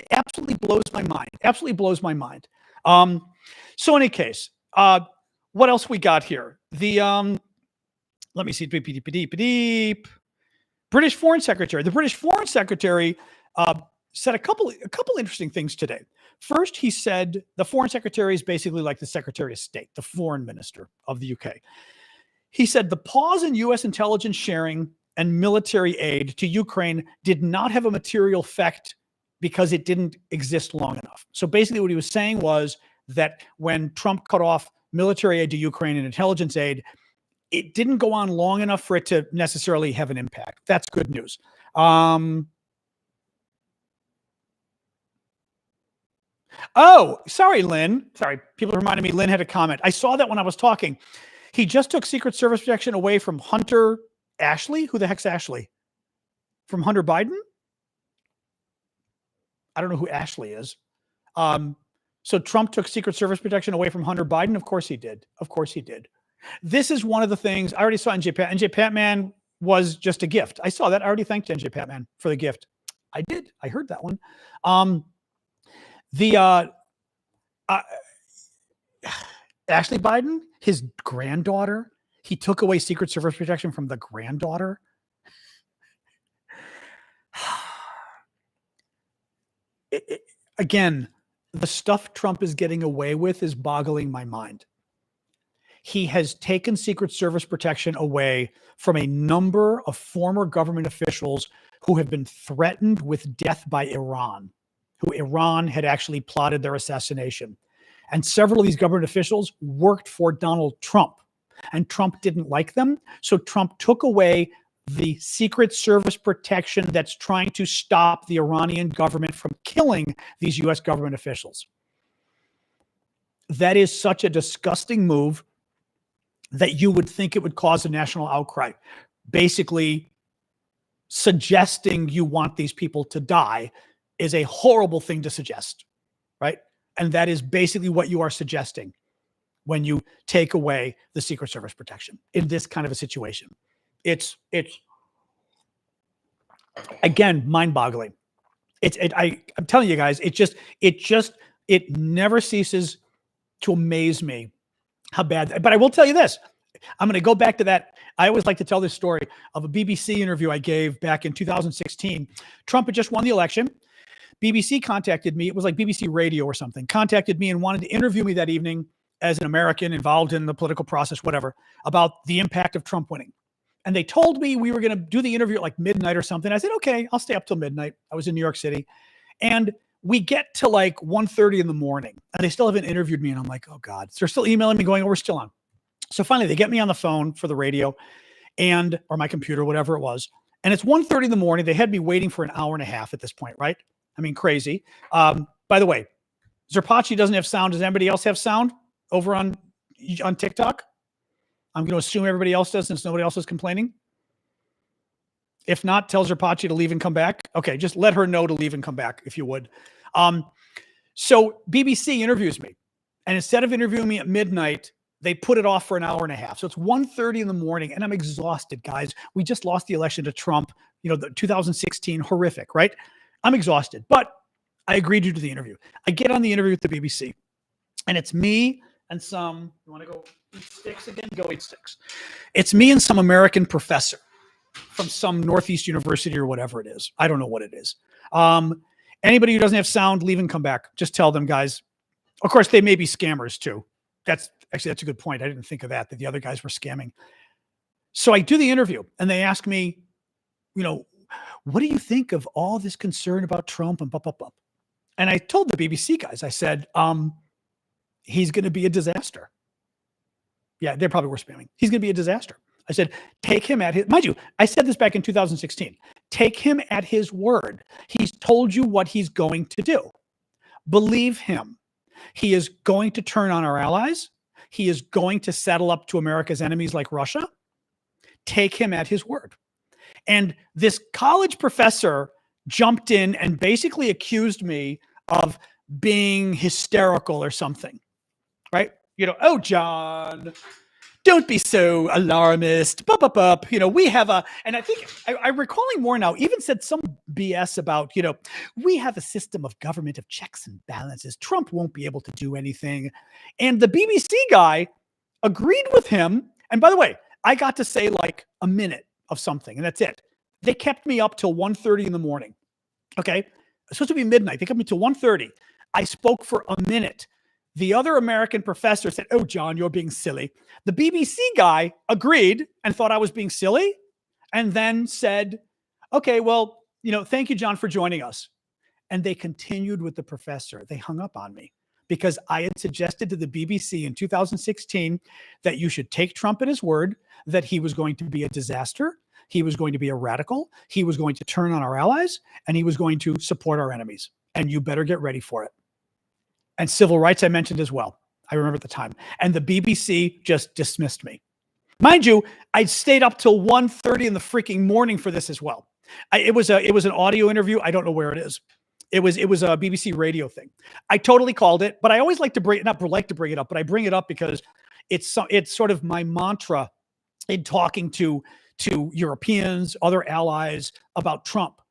absolutely blows my mind. Absolutely blows my mind. So in any case, what else we got here? Let me see. British Foreign Secretary. The British Foreign Secretary said a couple interesting things today. First, he said the Foreign Secretary is basically like the Secretary of State, the Foreign Minister of the UK. He said the pause in U.S. intelligence sharing and military aid to Ukraine did not have a material effect because it didn't exist long enough. So basically what he was saying was that when Trump cut off military aid to Ukraine and intelligence aid, it didn't go on long enough for it to necessarily have an impact. That's good news. Oh, sorry, Lynn. Sorry, people reminded me Lynn had a comment. I saw that when I was talking. He just took Secret Service protection away from Hunter Ashley. Who the heck's Ashley? From Hunter Biden? I don't know who Ashley is. So Trump took Secret Service protection away from Hunter Biden? Of course he did. Of course he did. This is one of the things I already saw. NJ Patman was just a gift. I saw that. I already thanked NJ Patman for the gift. I did. I heard that one. Ashley Biden, his granddaughter, he took away Secret Service protection from the granddaughter. Again, the stuff Trump is getting away with is boggling my mind. He has taken Secret Service protection away from a number of former government officials who have been threatened with death by Iran, who Iran had actually plotted their assassination. And several of these government officials worked for Donald Trump, and Trump didn't like them. So Trump took away the Secret Service protection that's trying to stop the Iranian government from killing these US government officials. That is such a disgusting move that you would think it would cause a national outcry. Basically, suggesting you want these people to die is a horrible thing to suggest, right? And that is basically what you are suggesting when you take away the Secret Service protection in this kind of a situation. It's again, mind-boggling. I'm telling you guys, it never ceases to amaze me how bad. But I will tell you this. I'm going to go back to that. I always like to tell this story of a BBC interview I gave back in 2016. Trump had just won the election. BBC contacted me. It was like BBC Radio or something. Contacted me and wanted to interview me that evening as an American involved in the political process, whatever, about the impact of Trump winning. And they told me we were going to do the interview at like midnight or something. I said, okay, I'll stay up till midnight. I was in New York City. And we get to like 1:30 in the morning and they still haven't interviewed me. And I'm like, oh God. So they're still emailing me going, oh, we're still on. So finally they get me on the phone for the radio or my computer, whatever it was. And it's 1:30 in the morning. They had me waiting for an hour and a half at this point, right? I mean, crazy. By the way, Zerpachi doesn't have sound. Does anybody else have sound over on TikTok? I'm going to assume everybody else does since nobody else is complaining. If not, tell Zerpachi to leave and come back. Okay, just let her know to leave and come back if you would. So BBC interviews me. And instead of interviewing me at midnight, they put it off for an hour and a half. So it's 1:30 in the morning and I'm exhausted, guys. We just lost the election to Trump, the 2016, horrific, right? I'm exhausted, but I agreed to do the interview. I get on the interview with the BBC and it's me and you want to go eat sticks again? Go eat sticks. It's me and some American professor from some Northeast university or whatever it is. I don't know what it is. Anybody who doesn't have sound, leave and come back. Just tell them, guys. Of course, they may be scammers too. That's a good point. I didn't think of that the other guys were scamming. So I do the interview and they ask me, what do you think of all this concern about Trump and blah, blah, blah? And I told the BBC guys, I said, he's going to be a disaster. Yeah, they probably were spamming. He's going to be a disaster. I said, take him at his, mind you, I said this back in 2016. Take him at his word. He's told you what he's going to do. Believe him. He is going to turn on our allies. He is going to saddle up to America's enemies like Russia. Take him at his word. And this college professor jumped in and basically accused me of being hysterical or something, right? Oh, John, don't be so alarmist. We have and I think I'm recalling more now, even said some BS about, we have a system of government of checks and balances. Trump won't be able to do anything. And the BBC guy agreed with him. And by the way, I got to say like a minute of something and that's it. They kept me up till 1:30 in the morning. Okay. It's supposed to be midnight. They kept me till 1:30. I spoke for a minute. The other American professor said, oh, John, you're being silly. The BBC guy agreed and thought I was being silly and then said, okay, well, thank you, John, for joining us. And they continued with the professor. They hung up on me because I had suggested to the BBC in 2016 that you should take Trump at his word, that he was going to be a disaster. He was going to be a radical. He was going to turn on our allies and he was going to support our enemies. And you better get ready for it. And civil rights I mentioned as well. I remember at the time. And the BBC just dismissed me. Mind you, I stayed up till 1:30 in the freaking morning for this as well. It was an audio interview. I don't know where it is. It was a BBC radio thing. I totally called it, but I always like to bring it up, but I bring it up because it's sort of my mantra in talking to Europeans, other allies about Trump.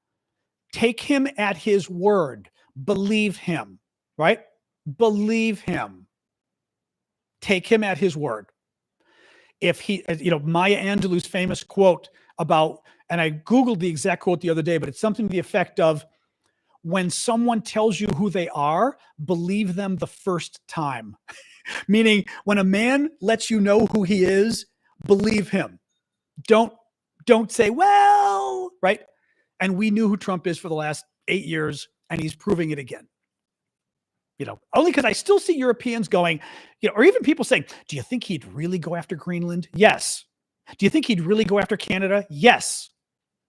Take him at his word. Believe him, right? Believe him. Take him at his word. If he, Maya Angelou's famous quote about, and I Googled the exact quote the other day, but it's something to the effect of, when someone tells you who they are, believe them the first time. Meaning, when a man lets you know who he is, believe him. Don't say, well, right? And we knew who Trump is for the last 8 years, and he's proving it again. Only because I still see Europeans going, or even people saying, do you think he'd really go after Greenland? Yes. Do you think he'd really go after Canada? Yes.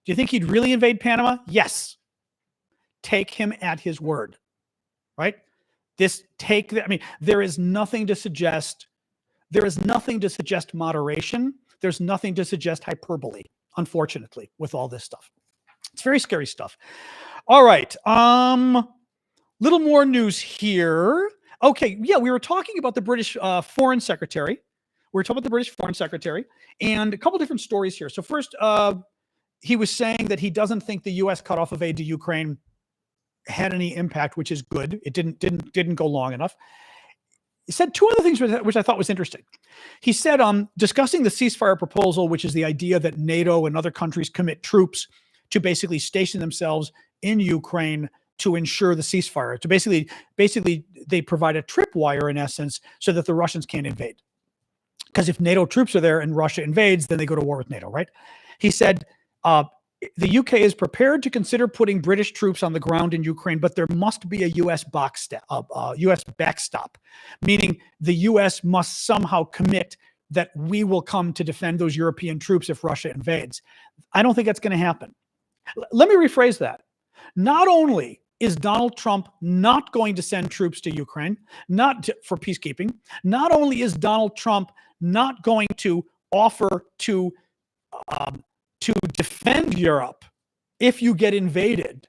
Do you think he'd really invade Panama? Yes. Take him at his word, right? There is nothing to suggest moderation. There's nothing to suggest hyperbole, unfortunately, with all this stuff. It's very scary stuff. All right. Little more news here. Okay. Yeah. We were talking about the British Foreign Secretary. And a couple different stories here. So first, he was saying that he doesn't think the U.S. cutoff of aid to Ukraine had any impact, which is good. It didn't go long enough. He said two other things which I thought was interesting. He said, discussing the ceasefire proposal, which is the idea that NATO and other countries commit troops to basically station themselves in Ukraine to ensure the ceasefire. To basically they provide a tripwire in essence so that the Russians can't invade. Because if NATO troops are there and Russia invades, then they go to war with NATO, right? He said, the UK is prepared to consider putting British troops on the ground in Ukraine, but there must be a U.S. backstop, meaning the U.S. must somehow commit that we will come to defend those European troops if Russia invades. I don't think that's going to happen. Let me rephrase that. Not only is Donald Trump not going to send troops to Ukraine, for peacekeeping, not only is Donald Trump not going to offer to defend Europe if you get invaded,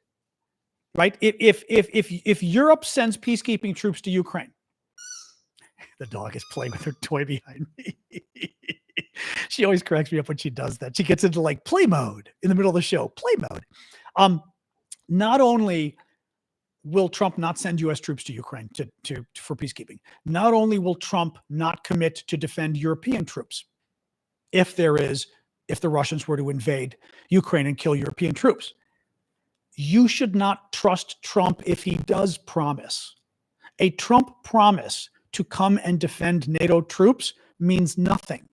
right? If Europe sends peacekeeping troops to Ukraine, the dog is playing with her toy behind me. She always cracks me up when she does that. She gets into like play mode in the middle of the show. Play mode. Not only will Trump not send U.S. troops to Ukraine for peacekeeping, not only will Trump not commit to defend European troops if the Russians were to invade Ukraine and kill European troops. You should not trust Trump if he does promise. A Trump promise to come and defend NATO troops means nothing.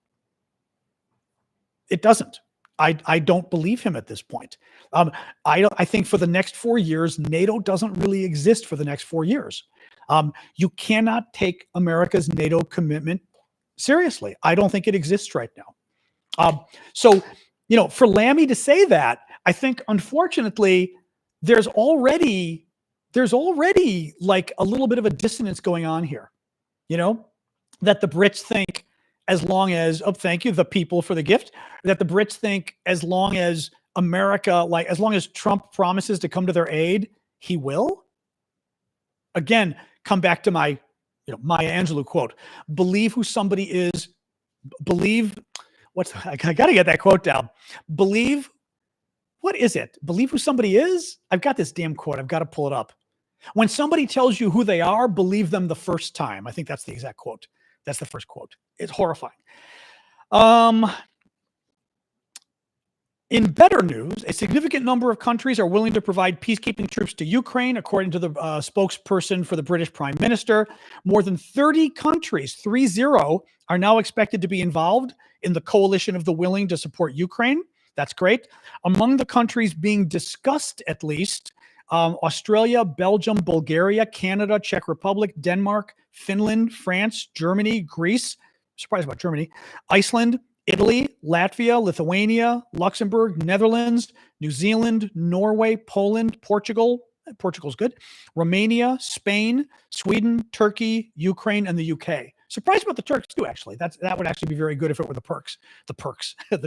It doesn't. I don't believe him at this point. I think for the next 4 years, NATO doesn't really exist for the next 4 years. You cannot take America's NATO commitment seriously. I don't think it exists right now. So, for Lammy to say that, I think, unfortunately, there's already like a little bit of a dissonance going on here, that the Brits think as long as, thank you, the people for the gift, that the Brits think as long as as long as Trump promises to come to their aid, he will. Again, come back to my, Maya Angelou quote, believe who somebody is, I got to get that quote down. What is it? Believe who somebody is? I've got this damn quote. I've got to pull it up. When somebody tells you who they are, believe them the first time. I think that's the exact quote. That's the first quote. It's horrifying. In better news, a significant number of countries are willing to provide peacekeeping troops to Ukraine, according to the spokesperson for the British Prime Minister. More than 30 countries, 30, are now expected to be involved in the coalition of the willing to support Ukraine. That's great. Among the countries being discussed, at least, Australia, Belgium, Bulgaria, Canada, Czech Republic, Denmark, Finland, France, Germany, Greece, surprised about Germany, Iceland, Italy, Latvia, Lithuania, Luxembourg, Netherlands, New Zealand, Norway, Poland, Portugal's good, Romania, Spain, Sweden, Turkey, Ukraine, and the UK. Surprised about the Turks too, actually. That would actually be very good if it were the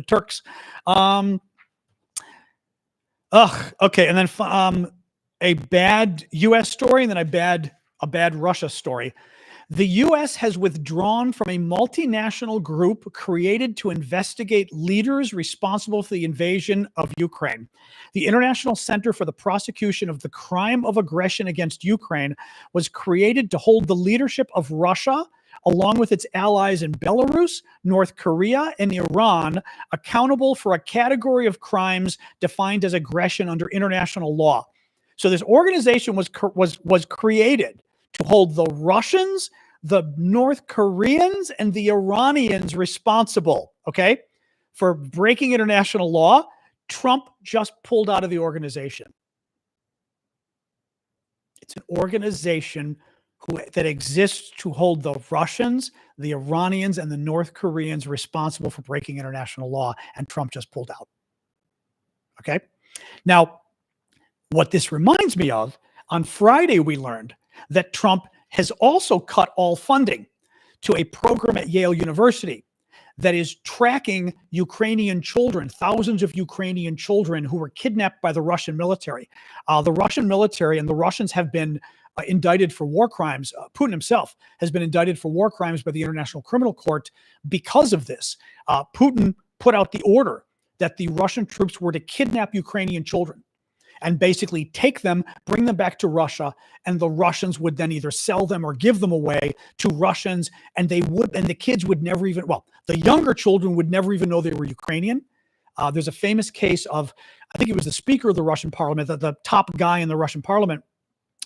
Turks. Okay, and then a bad U.S. story, and then a bad Russia story. The U.S. has withdrawn from a multinational group created to investigate leaders responsible for the invasion of Ukraine. The International Center for the Prosecution of the Crime of Aggression Against Ukraine was created to hold the leadership of Russia along with its allies in Belarus, North Korea, and Iran, accountable for a category of crimes defined as aggression under international law. So this organization was created to hold the Russians, the North Koreans, and the Iranians responsible, okay, for breaking international law. Trump just pulled out of the organization. It's an organization that exists to hold the Russians, the Iranians, and the North Koreans responsible for breaking international law, and Trump just pulled out. Okay? Now, what this reminds me of, on Friday we learned that Trump has also cut all funding to a program at Yale University that is tracking Ukrainian children, thousands of Ukrainian children who were kidnapped by the Russian military. The Russian military and the Russians have been indicted for war crimes. Putin himself has been indicted for war crimes by the International Criminal Court because of this. Putin put out the order that the Russian troops were to kidnap Ukrainian children and basically take them, bring them back to Russia, and the Russians would then either sell them or give them away to Russians, and the kids would never even, well, the younger children would never even know they were Ukrainian. There's a famous case of, I think it was the Speaker of the Russian Parliament, the top guy in the Russian Parliament,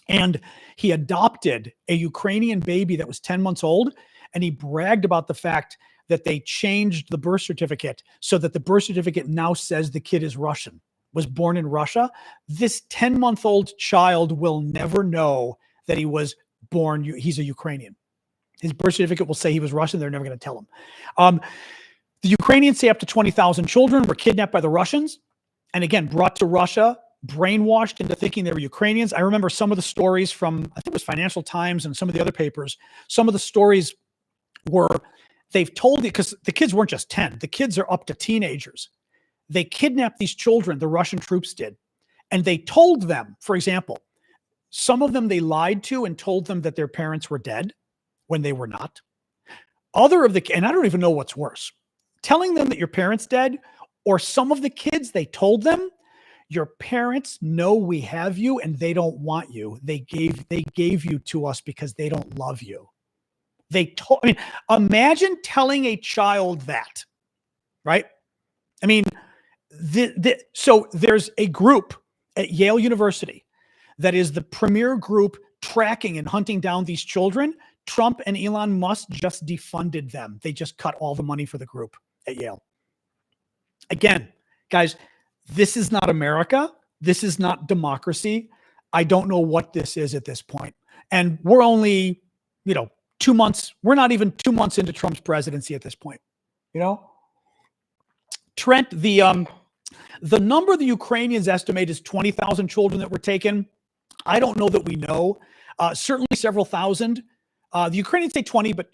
and he adopted a Ukrainian baby that was 10 months old, and he bragged about the fact that they changed the birth certificate so that the birth certificate now says the kid is Russian, was born in Russia. This 10-month-old child will never know that he was born, he's a Ukrainian. His birth certificate will say he was Russian. They're never going to tell him. The Ukrainians say up to 20,000 children were kidnapped by the Russians and again, brought to Russia, brainwashed into thinking they were Ukrainians. I remember some of the stories from, I think it was Financial Times and some of the other papers. Some of the stories were, they've told you, because the kids weren't just 10, the kids are up to teenagers. They kidnapped these children, the Russian troops did, and they told them, for example, some of them they lied to and told them that their parents were dead when they were not. And I don't even know what's worse, telling them that your parents dead, or some of the kids, they told them, your parents know we have you and they don't want you. They gave you to us because they don't love you. Imagine telling a child that, right? I mean, so there's a group at Yale University that is the premier group tracking and hunting down these children. Trump and Elon Musk just defunded them. They just cut all the money for the group at Yale. Again, guys, this is not America. This is not democracy. I don't know what this is at this point. And we're only, 2 months. We're not even 2 months into Trump's presidency at this point. Trent, the number the Ukrainians estimate is 20,000 children that were taken. I don't know that we know. Certainly several thousand. The Ukrainians say 20, but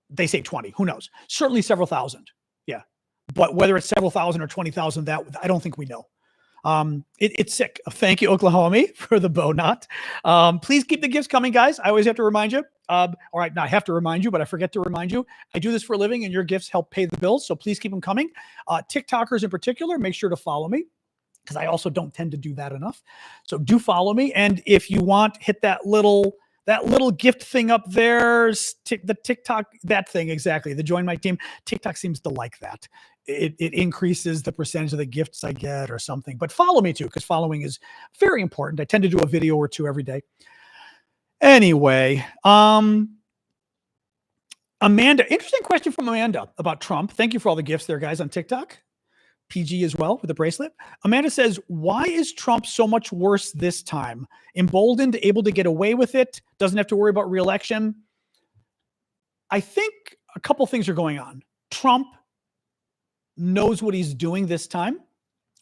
they say 20. Who knows? Certainly several thousand. Yeah. But whether it's several thousand or 20,000, that I don't think we know. It's sick. Thank you, Oklahoma, for the bow knot. Please keep the gifts coming, guys. I always have to remind you. All right, now I have to remind you, but I forget to remind you. I do this for a living, and your gifts help pay the bills, so please keep them coming. TikTokers in particular, make sure to follow me, because I also don't tend to do that enough. So do follow me, and if you want, hit that little gift thing up there, the TikTok, that thing, exactly, the join my team. TikTok seems to like that. It increases the percentage of the gifts I get or something. But follow me too, because following is very important. I tend to do a video or two every day. Anyway, Amanda, interesting question from Amanda about Trump. Thank you for all the gifts there, guys, on TikTok. PG as well with the bracelet. Amanda says, why is Trump so much worse this time? Emboldened, able to get away with it, doesn't have to worry about re-election. I think a couple things are going on. Trump knows what he's doing this time,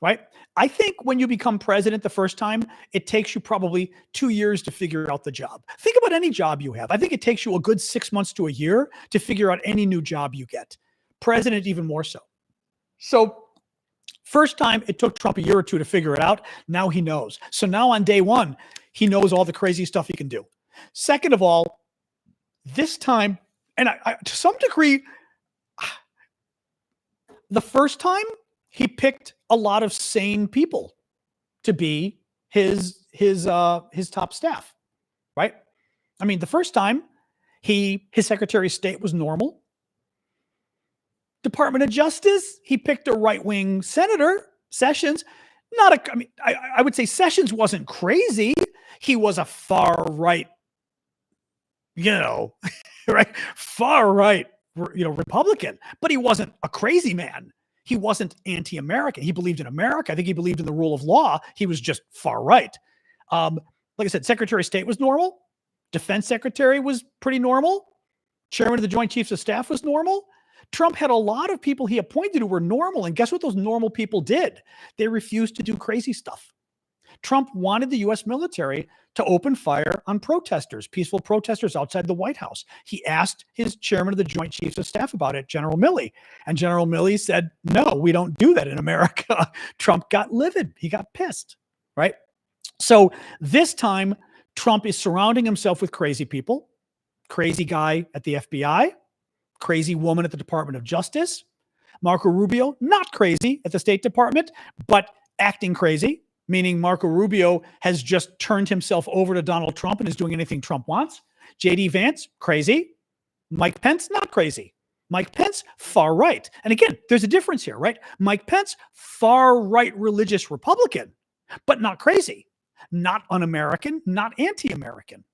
right? I think when you become president the first time, it takes you probably 2 years to figure out the job. Think about any job you have. I think it takes you a good 6 months to a year to figure out any new job you get. President, even more so. So first time, it took Trump a year or two to figure it out. Now he knows. So now on day one, he knows all the crazy stuff he can do. Second of all, this time, and I to some degree, the first time he picked a lot of sane people to be his top staff, right? I mean, the first time His Secretary of State was normal. Department of Justice, he picked a right-wing senator, Sessions. I would say Sessions wasn't crazy. He was a far right, right, far right, Republican, but he wasn't a crazy man. He wasn't anti-American. He believed in America. I think he believed in the rule of law. He was just far right. Like I said, Secretary of State was normal. Defense Secretary was pretty normal. Chairman of the Joint Chiefs of Staff was normal. Trump had a lot of people he appointed who were normal. And guess what those normal people did? They refused to do crazy stuff. Trump wanted the U.S. military to open fire on protesters, peaceful protesters outside the White House. He asked his chairman of the Joint Chiefs of Staff about it, General Milley. And General Milley said, no, we don't do that in America. Trump got livid. He got pissed, right? So this time, Trump is surrounding himself with crazy people, crazy guy at the FBI, crazy woman at the Department of Justice, Marco Rubio, not crazy at the State Department, but acting crazy, meaning Marco Rubio has just turned himself over to Donald Trump and is doing anything Trump wants. J.D. Vance, crazy. Mike Pence, not crazy. Mike Pence, far right. And again, there's a difference here, right? Mike Pence, far right religious Republican, but not crazy. Not un-American, not anti-American.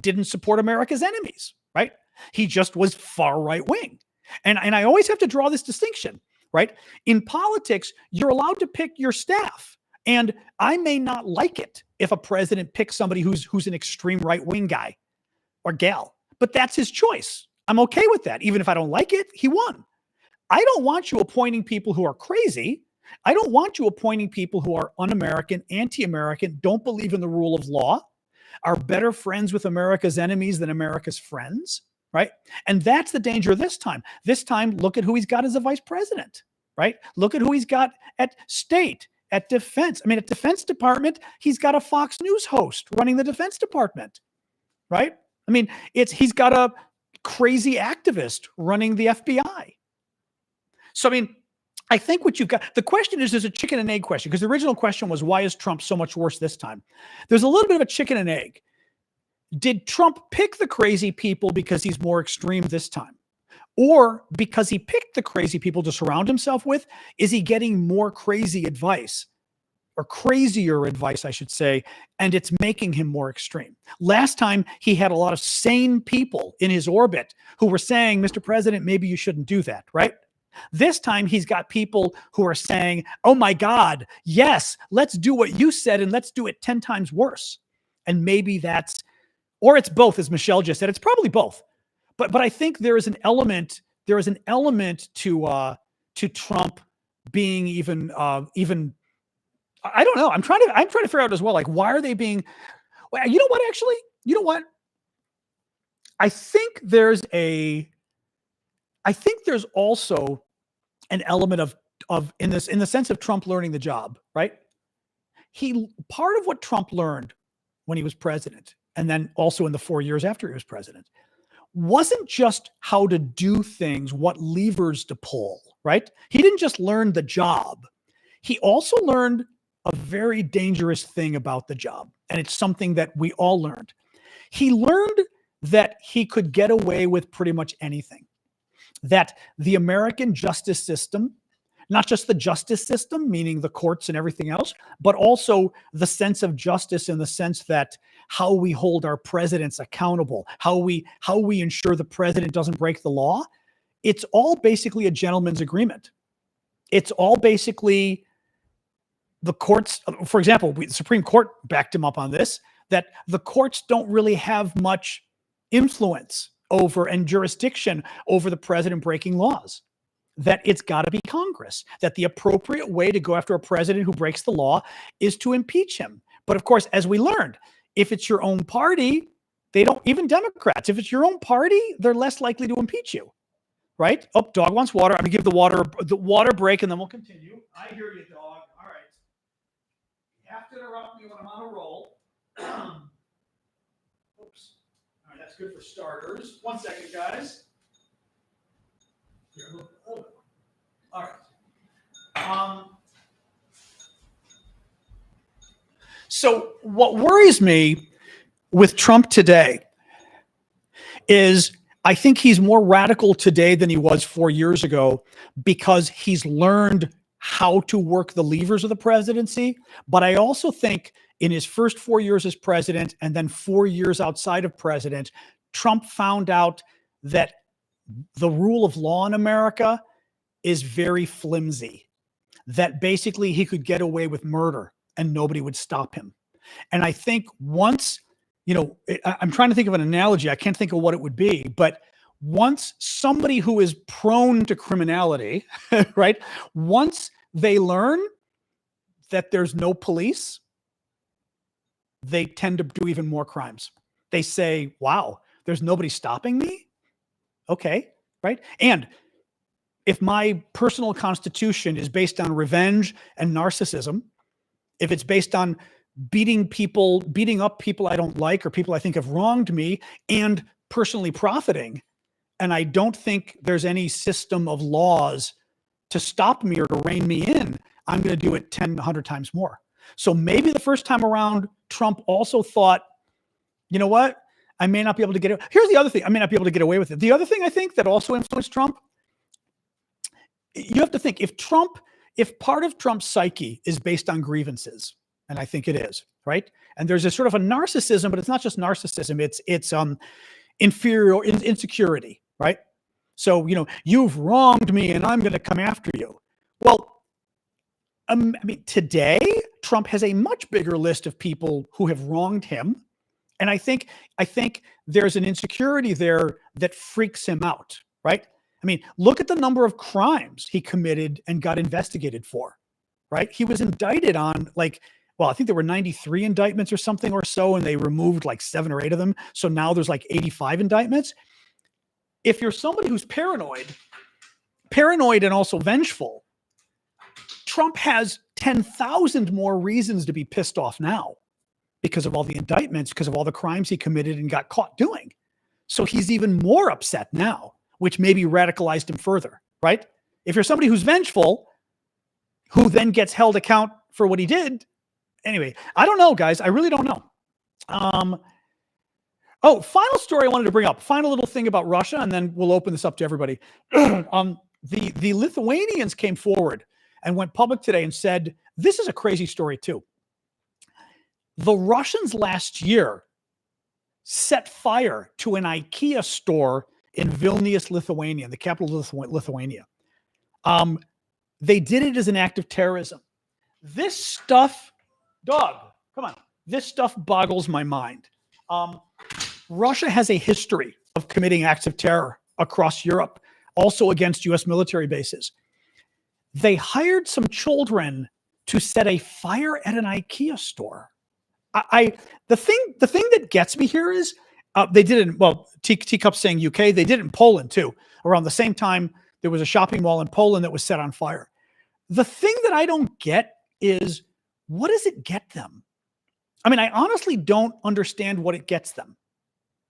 Didn't support America's enemies, right? He just was far right wing. And I always have to draw this distinction, right? In politics, you're allowed to pick your staff. And I may not like it if a president picks somebody who's an extreme right wing guy or gal, but that's his choice. I'm okay with that. Even if I don't like it, he won. I don't want you appointing people who are crazy. I don't want you appointing people who are un-American, anti-American, don't believe in the rule of law, are better friends with America's enemies than America's friends, right? And that's the danger this time. This time, look at who he's got as a vice president, right? Look at who he's got at state, at defense. I mean, at Defense Department, he's got a Fox News host running the Defense Department, right? I mean, he's got a crazy activist running the FBI. So, I mean, I think what you've got, the question is, there's a chicken and egg question, because the original question was, why is Trump so much worse this time? There's a little bit of a chicken and egg. Did Trump pick the crazy people because he's more extreme this time? Or because he picked the crazy people to surround himself with, is he getting more crazy advice, or crazier advice, I should say, and it's making him more extreme? Last time, he had a lot of sane people in his orbit who were saying, Mr. President, maybe you shouldn't do that, right? This time, he's got people who are saying, oh my God, yes, let's do what you said and let's do it 10 times worse. And maybe that's, or it's both, as Michelle just said. It's probably both. But I think there is an element to Trump being even I don't know. I'm trying to figure out as well, like, why are they being, well, you know what, actually? You know what? I think there's also an element of in the sense of Trump learning the job, right? Part of what Trump learned when he was president, and then also in the 4 years after he was president, wasn't just how to do things, what levers to pull, right? He didn't just learn the job. He also learned a very dangerous thing about the job. And it's something that we all learned. He learned that he could get away with pretty much anything. That the American justice system, not just the justice system, meaning the courts and everything else, but also the sense of justice in the sense that how we hold our presidents accountable, how we ensure the president doesn't break the law, it's all basically a gentleman's agreement. It's all basically the courts. For example, the Supreme Court backed him up on this, that the courts don't really have much influence over and jurisdiction over the president breaking laws, that it's got to be Congress, that the appropriate way to go after a president who breaks the law is to impeach him. But of course, as we learned, if it's your own party, they don't, even Democrats, if it's your own party, they're less likely to impeach you, right? Oh, dog wants water. I'm gonna give the water break and then we'll continue. I hear you, dog. All right. You have to interrupt me when I'm on a roll. Oops. All right, that's good for starters. 1 second, guys. All right. So what worries me with Trump today is I think he's more radical today than he was 4 years ago because he's learned how to work the levers of the presidency. But I also think in his first 4 years as president and then 4 years outside of president, Trump found out that the rule of law in America is very flimsy, that basically he could get away with murder and nobody would stop him. And I think once, I'm trying to think of an analogy. I can't think of what it would be, but once somebody who is prone to criminality, right? Once they learn that there's no police, they tend to do even more crimes. They say, wow, there's nobody stopping me. Okay. Right. And if my personal constitution is based on revenge and narcissism, if it's based on beating up people I don't like or people I think have wronged me and personally profiting, and I don't think there's any system of laws to stop me or to rein me in, I'm going to do it 10, 100 times more. So maybe the first time around, Trump also thought, you know what? I may not be able to get it. Here's the other thing. I may not be able to get away with it. The other thing I think that also influenced Trump, you have to think if part of Trump's psyche is based on grievances, and I think it is, right? And there's a sort of a narcissism, but it's not just narcissism. It's insecurity, right? So, you've wronged me and I'm going to come after you. Well, today Trump has a much bigger list of people who have wronged him. And I think there's an insecurity there that freaks him out, right? Look at the number of crimes he committed and got investigated for, right? He was indicted on I think there were 93 indictments or something or so, and they removed 7 or 8 of them. So now there's 85 indictments. If you're somebody who's paranoid and also vengeful, Trump has 10,000 more reasons to be pissed off now because of all the indictments, because of all the crimes he committed and got caught doing. So he's even more upset now, which maybe radicalized him further, right? If you're somebody who's vengeful, who then gets held account for what he did. Anyway, I don't know, guys. I really don't know. Final story I wanted to bring up. Final little thing about Russia, and then we'll open this up to everybody. The Lithuanians came forward and went public today and said, this is a crazy story too. The Russians last year set fire to an IKEA store in Vilnius, Lithuania, the capital of Lithuania. They did it as an act of terrorism. This stuff, this stuff boggles my mind. Russia has a history of committing acts of terror across Europe, also against U.S. military bases. They hired some children to set a fire at an IKEA store. The thing that gets me here is they did it. Well, Teacup saying UK. They did it in Poland too. Around the same time, there was a shopping mall in Poland that was set on fire. The thing that I don't get is, what does it get them? I honestly don't understand what it gets them.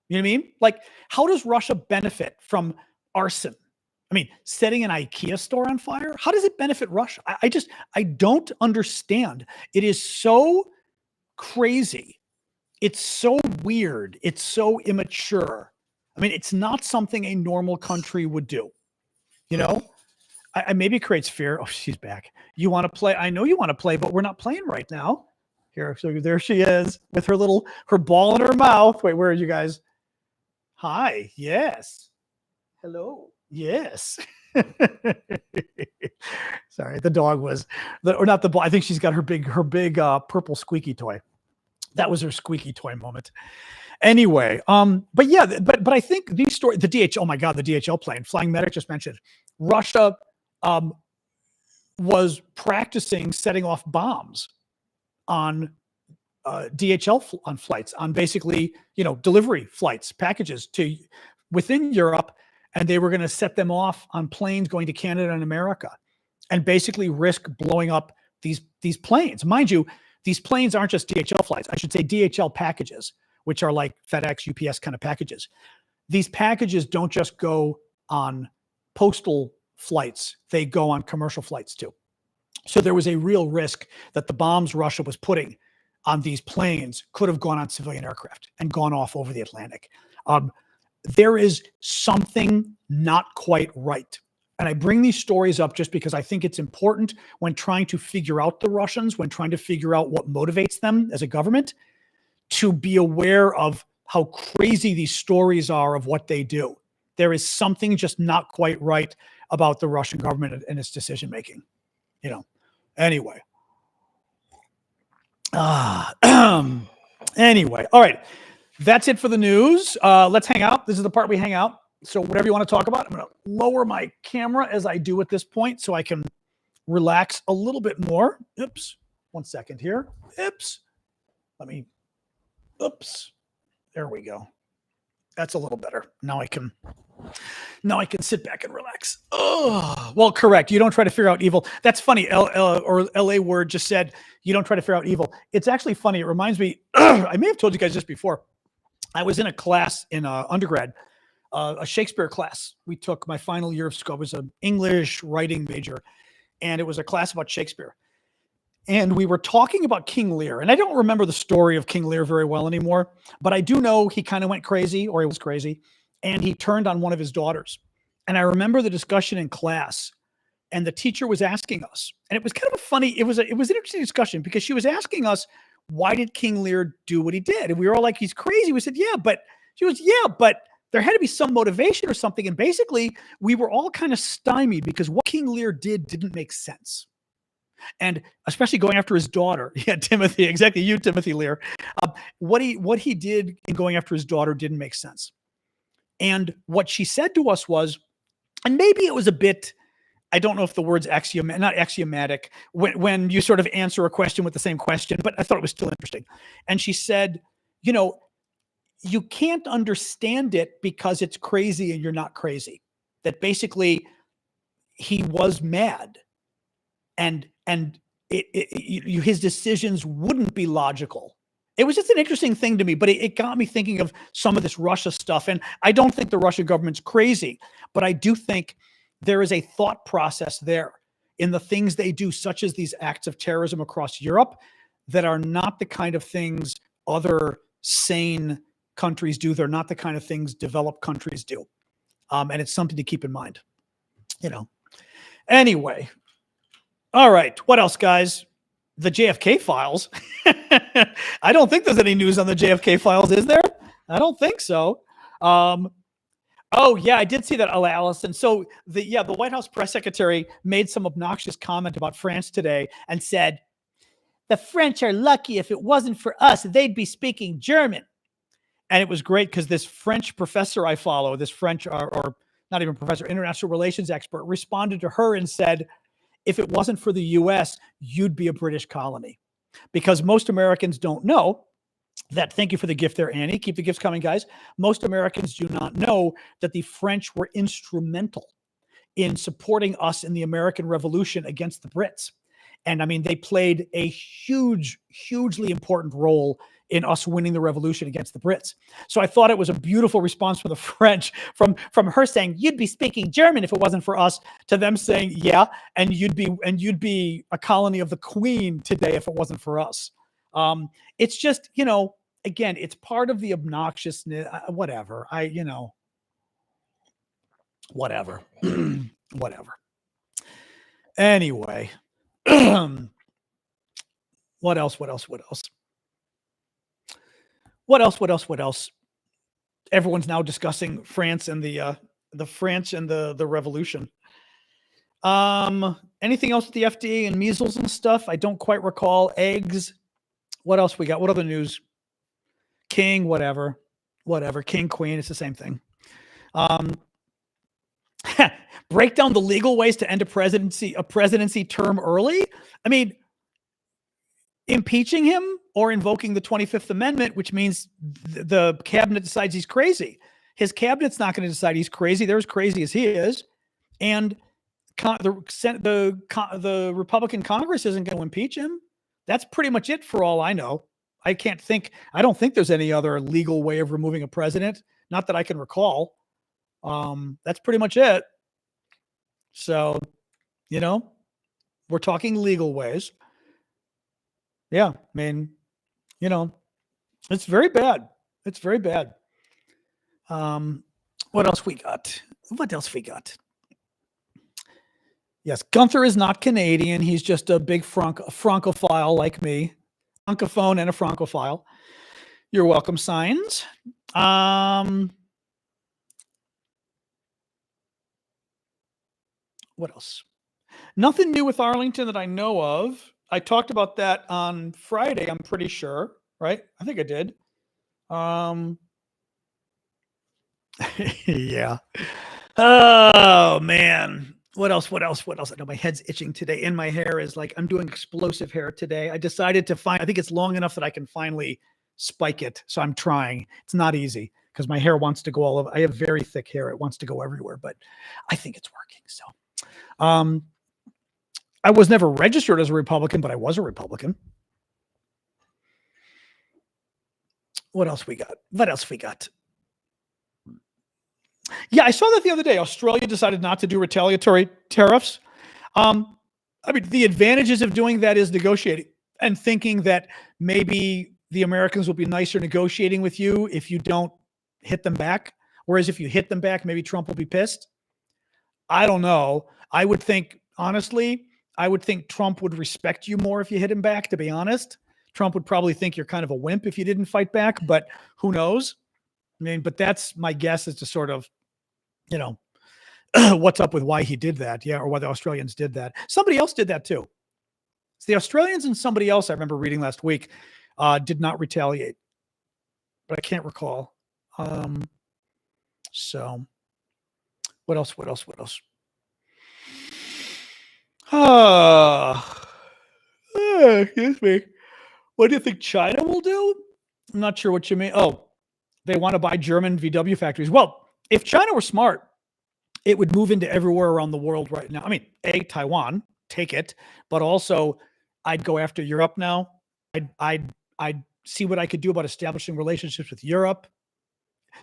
You know what I mean? How does Russia benefit from arson? Setting an IKEA store on fire, how does it benefit Russia? I don't understand. It is so crazy. It's so weird. It's so immature. It's not something a normal country would do. I maybe it creates fear. Oh, she's back. You want to play? I know you want to play, but we're not playing right now. Here, so there she is with her ball in her mouth. Wait, where are you guys? Hi. Yes. Hello. Yes. Sorry, the dog was, or not the ball. I think she's got her big purple squeaky toy. That was her squeaky toy moment. Anyway, but I think these stories, the DHL, oh my God, the DHL plane, Flying Medic just mentioned, Russia was practicing setting off bombs on DHL on flights, on basically, delivery flights, packages to within Europe. And they were going to set them off on planes going to Canada and America and basically risk blowing up these planes. Mind you, these planes aren't just DHL flights. I should say DHL packages, which are like FedEx, UPS kind of packages. These packages don't just go on postal flights. They go on commercial flights too. So there was a real risk that the bombs Russia was putting on these planes could have gone on civilian aircraft and gone off over the Atlantic. there is something not quite right. And I bring these stories up just because I think it's important when trying to figure out the Russians, when trying to figure out what motivates them as a government, to be aware of how crazy these stories are of what they do. There is something just not quite right about the Russian government and its decision making. Anyway. Anyway, all right. That's it for the news. Let's hang out. This is the part we hang out. So whatever you want to talk about, I'm going to lower my camera as I do at this point so I can relax a little bit more. Oops. 1 second here. Oops. There we go. That's a little better. Now I can sit back and relax. Oh, well, correct. You don't try to figure out evil. That's funny. LA Word just said, you don't try to figure out evil. It's actually funny. It reminds me, I may have told you guys this before. I was in a class in undergrad, a Shakespeare class. We took my final year of school. It was an English writing major, and it was a class about Shakespeare. And we were talking about King Lear. And I don't remember the story of King Lear very well anymore, but I do know he kind of went crazy, or he was crazy, and he turned on one of his daughters. And I remember the discussion in class, and the teacher was asking us, and it was kind of a funny, it was an interesting discussion, because she was asking us, why did King Lear do what he did? And we were all like, he's crazy. We said, yeah, but she was, yeah, but there had to be some motivation or something. And basically, we were all kind of stymied because what King Lear did didn't make sense. And especially going after his daughter. Yeah, Timothy, exactly. You, Timothy Lear. What he did in going after his daughter didn't make sense. And what she said to us was, and maybe it was a bit, I don't know if the word's not axiomatic, when you sort of answer a question with the same question, but I thought it was still interesting. And she said, you can't understand it because it's crazy and you're not crazy. That basically he was mad. And his decisions wouldn't be logical. It was just an interesting thing to me, but it got me thinking of some of this Russia stuff. And I don't think the Russian government's crazy, but I do think there is a thought process there in the things they do, such as these acts of terrorism across Europe, that are not the kind of things other sane countries do. They're not the kind of things developed countries do. And it's something to keep in mind, Anyway. All right. What else, guys? The JFK files. I don't think there's any news on the JFK files, is there? I don't think so. Oh, yeah, I did see that, Allison. So the White House press secretary made some obnoxious comment about France today and said, the French are lucky. If it wasn't for us, they'd be speaking German. And it was great because this French professor I follow, this French or not even professor, international relations expert, responded to her and said, if it wasn't for the U.S., you'd be a British colony. Because most Americans don't know that, thank you for the gift there, Annie. Keep the gifts coming, guys. Most Americans do not know that the French were instrumental in supporting us in the American Revolution against the Brits. And I mean, they played a hugely important role in us winning the revolution against the Brits. So I thought it was a beautiful response from the French, from her saying, you'd be speaking German if it wasn't for us, to them saying, yeah, and you'd be a colony of the Queen today if it wasn't for us. It's just, again, it's part of the obnoxiousness, whatever. Whatever. Whatever. Anyway. What else? Everyone's now discussing France and the French and the revolution. Anything else with the FDA and measles and stuff? I don't quite recall. Eggs. What else we got? What other news? King, whatever. King, queen, it's the same thing. Break down the legal ways to end a presidency term early. I mean, impeaching him or invoking the 25th Amendment, which means the cabinet decides he's crazy. His cabinet's not going to decide he's crazy. They're as crazy as he is. And the Republican Congress isn't going to impeach him. That's pretty much it for all I know. I don't think there's any other legal way of removing a president. Not that I can recall. That's pretty much it. So, we're talking legal ways. Yeah, I mean, it's very bad. It's very bad. What else we got? What else we got? Yes, Gunther is not Canadian. He's just a big francophile like me. Francophone and a francophile. You're welcome, Signs. What else? Nothing new with Arlington that I know of. I talked about that on Friday, I'm pretty sure, right? I think I did. Yeah. Oh, man. What else? I know my head's itching today, and my hair is like, I'm doing explosive hair today. I decided to I think it's long enough that I can finally spike it. So I'm trying. It's not easy because my hair wants to go all over. I have very thick hair. It wants to go everywhere, but I think it's working. So, I was never registered as a Republican, but I was a Republican. What else we got? Yeah, I saw that the other day. Australia decided not to do retaliatory tariffs. I mean, the advantages of doing that is negotiating and thinking that maybe the Americans will be nicer negotiating with you if you don't hit them back. Whereas if you hit them back, maybe Trump will be pissed. I don't know. I would think, honestly, Trump would respect you more if you hit him back, to be honest. Trump would probably think you're kind of a wimp if you didn't fight back, but who knows? I mean, but that's my guess as to sort of, what's up with why he did that. Yeah. Or why the Australians did that. Somebody else did that too. It's the Australians and somebody else I remember reading last week did not retaliate, but I can't recall. So what else? Excuse me. What do you think China will do? I'm not sure what you mean. Oh, they want to buy German VW factories. Well, if China were smart, it would move into everywhere around the world right now. I mean, Taiwan, take it, but also I'd go after Europe now. I'd see what I could do about establishing relationships with Europe.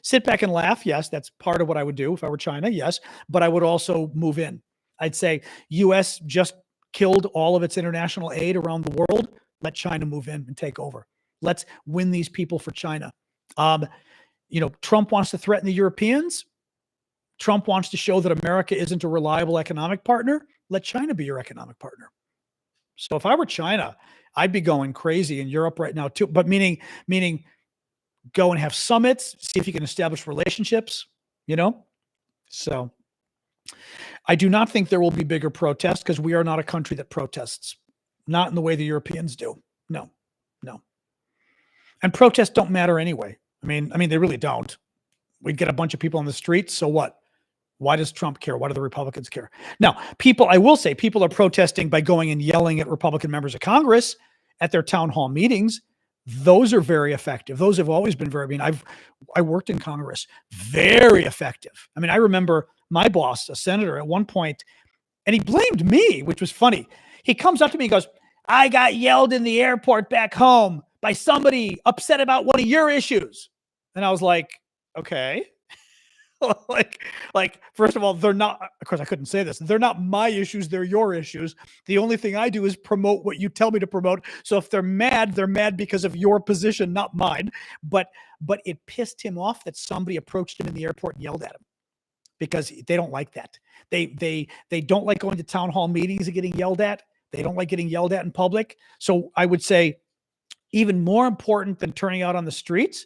Sit back and laugh. Yes, that's part of what I would do if I were China. Yes, but I would also move in. I'd say U.S. just killed all of its international aid around the world. Let China move in and take over. Let's win these people for China. Trump wants to threaten the Europeans. Trump wants to show that America isn't a reliable economic partner. Let China be your economic partner. So if I were China, I'd be going crazy in Europe right now too. But meaning go and have summits, see if you can establish relationships, So I do not think there will be bigger protests because we are not a country that protests, not in the way the Europeans do. No. And protests don't matter anyway. I mean, they really don't. We'd get a bunch of people on the streets. So what? Why does Trump care? Why do the Republicans care? Now, I will say people are protesting by going and yelling at Republican members of Congress at their town hall meetings. Those are very effective. Those have always been I worked in Congress, very effective. I mean, I remember my boss, a senator at one point, and he blamed me, which was funny. He comes up to me and goes, I got yelled in the airport back home by somebody upset about one of your issues. And I was like, okay. like, first of all, they're not, of course I couldn't say this. They're not my issues. They're your issues. The only thing I do is promote what you tell me to promote. So if they're mad because of your position, not mine. But it pissed him off that somebody approached him in the airport and yelled at him because they don't like that. They don't like going to town hall meetings and getting yelled at. They don't like getting yelled at in public. So I would say even more important than turning out on the streets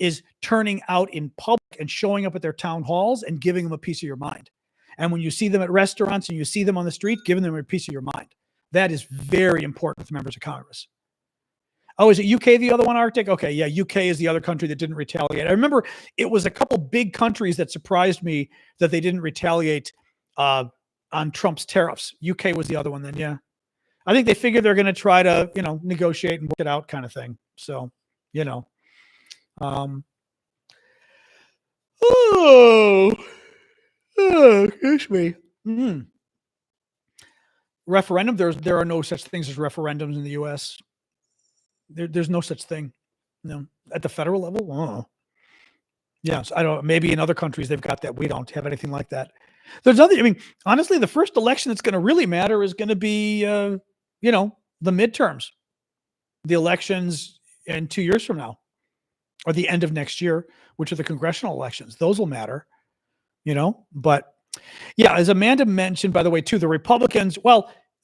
is turning out in public and showing up at their town halls and giving them a piece of your mind. And when you see them at restaurants and you see them on the street, giving them a piece of your mind. That is very important with members of Congress. Oh, is it UK the other one, Arctic? Okay, yeah, UK is the other country that didn't retaliate. I remember it was a couple big countries that surprised me that they didn't retaliate on Trump's tariffs. UK was the other one then, yeah. I think they figured they're going to try to, negotiate and work it out kind of thing. So, excuse me. Referendum. There are no such things as referendums in the U.S. There's no such thing. No, at the federal level. Oh. Yes, I don't. Maybe in other countries they've got that. We don't have anything like that. There's nothing. I mean, honestly, the first election that's going to really matter is going to be, the midterms, the elections in 2 years from now, or the end of next year, which are the congressional elections. Those will matter. But yeah, as Amanda mentioned, by the way, too, the Republicans,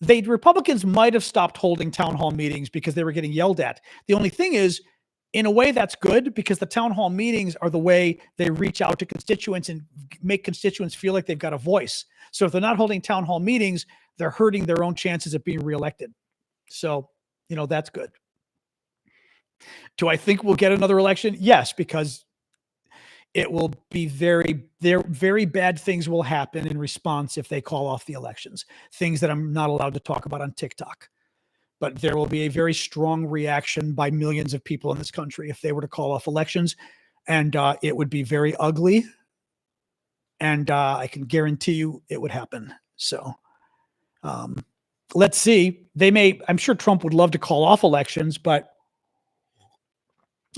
Republicans might have stopped holding town hall meetings because they were getting yelled at. The only thing is, in a way, that's good because the town hall meetings are the way they reach out to constituents and make constituents feel like they've got a voice. So if they're not holding town hall meetings, they're hurting their own chances of being reelected. So, that's good. Do I think we'll get another election? Yes, because it will be very bad things will happen in response if they call off the elections. Things that I'm not allowed to talk about on TikTok. But there will be a very strong reaction by millions of people in this country if they were to call off elections. And it would be very ugly. And I can guarantee you it would happen. So let's see. I'm sure Trump would love to call off elections, but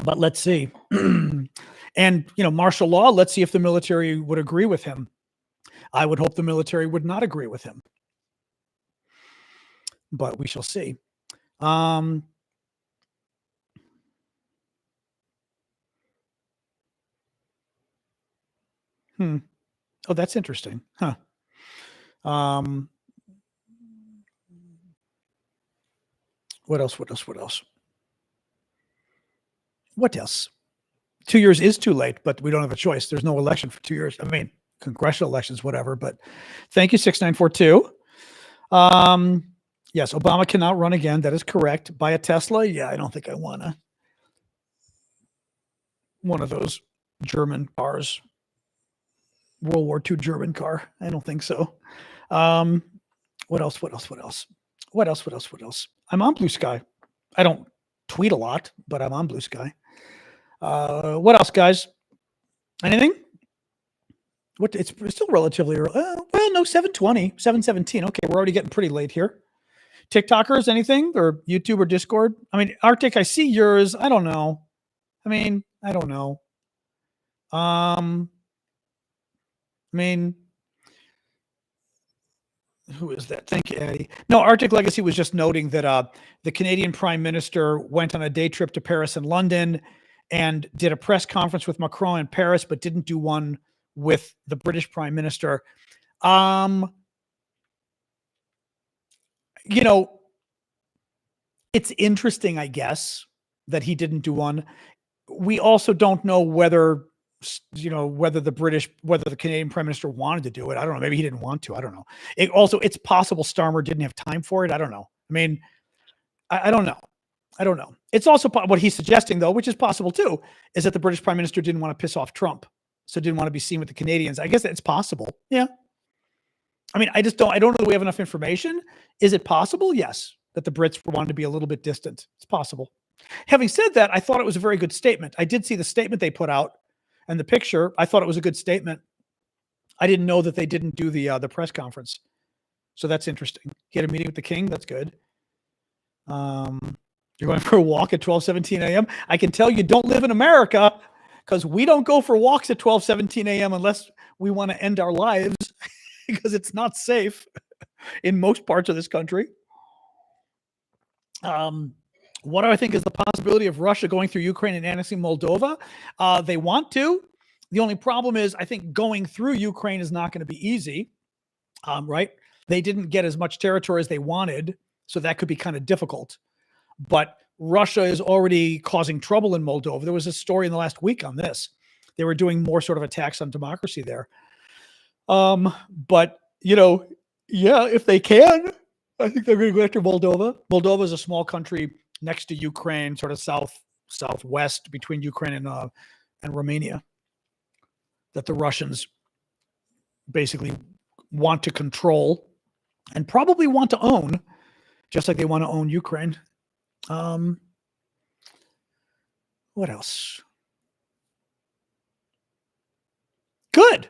let's see. And, martial law, let's see if the military would agree with him. I would hope the military would not agree with him. But we shall see. Oh, that's interesting. Huh. What else? What else? 2 years is too late, but we don't have a choice. There's no election for 2 years. I mean, congressional elections, whatever, but thank you, 6942. Yes, Obama cannot run again. That is correct. Buy a Tesla? Yeah, I don't think I want one of those German cars. World War II German car. I don't think so. What else? I'm on Blue Sky. I don't tweet a lot, but I'm on Blue Sky. What else, guys? Anything? It's still relatively early. No, 7:20, 7:17. Okay, we're already getting pretty late here. TikTokers, anything? Or YouTube or Discord? I mean, Arctic, I see yours. I don't know. Who is that? Thank you, Eddie. No, Arctic Legacy was just noting that the Canadian Prime Minister went on a day trip to Paris and London and did a press conference with Macron in Paris, but didn't do one with the British Prime Minister. It's interesting, I guess, that he didn't do one. We also don't know whether the Canadian Prime Minister wanted to do it. I don't know. Maybe he didn't want to. I don't know. It's possible Starmer didn't have time for it. I don't know. I mean, I don't know. It's also what he's suggesting, though, which is possible too, is that the British Prime Minister didn't want to piss off Trump, so didn't want to be seen with the Canadians. I guess that's possible. Yeah. I mean, I don't know that we have enough information. Is it possible? Yes, that the Brits wanted to be a little bit distant. It's possible. Having said that, I thought it was a very good statement. I did see the statement they put out and the picture. I thought it was a good statement. I didn't know that they didn't do the press conference. So that's interesting. He had a meeting with the king. That's good. You're going for a walk at 12:17 a.m. I can tell you don't live in America because we don't go for walks at 12:17 a.m. unless we want to end our lives because it's not safe in most parts of this country. What do I think is the possibility of Russia going through Ukraine and annexing Moldova? They want to. The only problem is I think going through Ukraine is not going to be easy, right? They didn't get as much territory as they wanted, so that could be kind of difficult. But Russia is already causing trouble in Moldova. There was a story in the last week on this. They were doing more sort of attacks on democracy there. But, if they can, I think they're going to go after Moldova. Moldova is a small country next to Ukraine, sort of southwest between Ukraine and Romania, that the Russians basically want to control and probably want to own, just like they want to own Ukraine. What else? Good.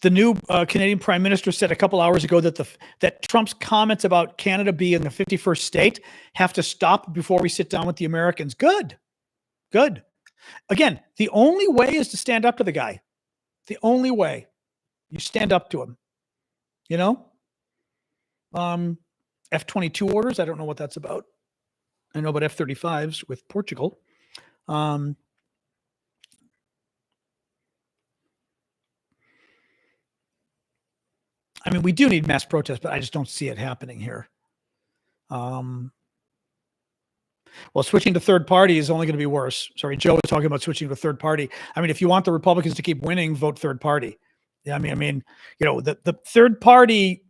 The new Canadian Prime Minister said a couple hours ago that Trump's comments about Canada being the 51st state have to stop before we sit down with the Americans. Good. Again, the only way is to stand up to the guy. The only way. You stand up to him. F-22 orders, I don't know what that's about. I know about F-35s with Portugal. I mean, we do need mass protests, but I just don't see it happening here. Well, switching to third party is only going to be worse. Sorry, Joe was talking about switching to third party. I mean, if you want the Republicans to keep winning, vote third party. Yeah, I mean, the third party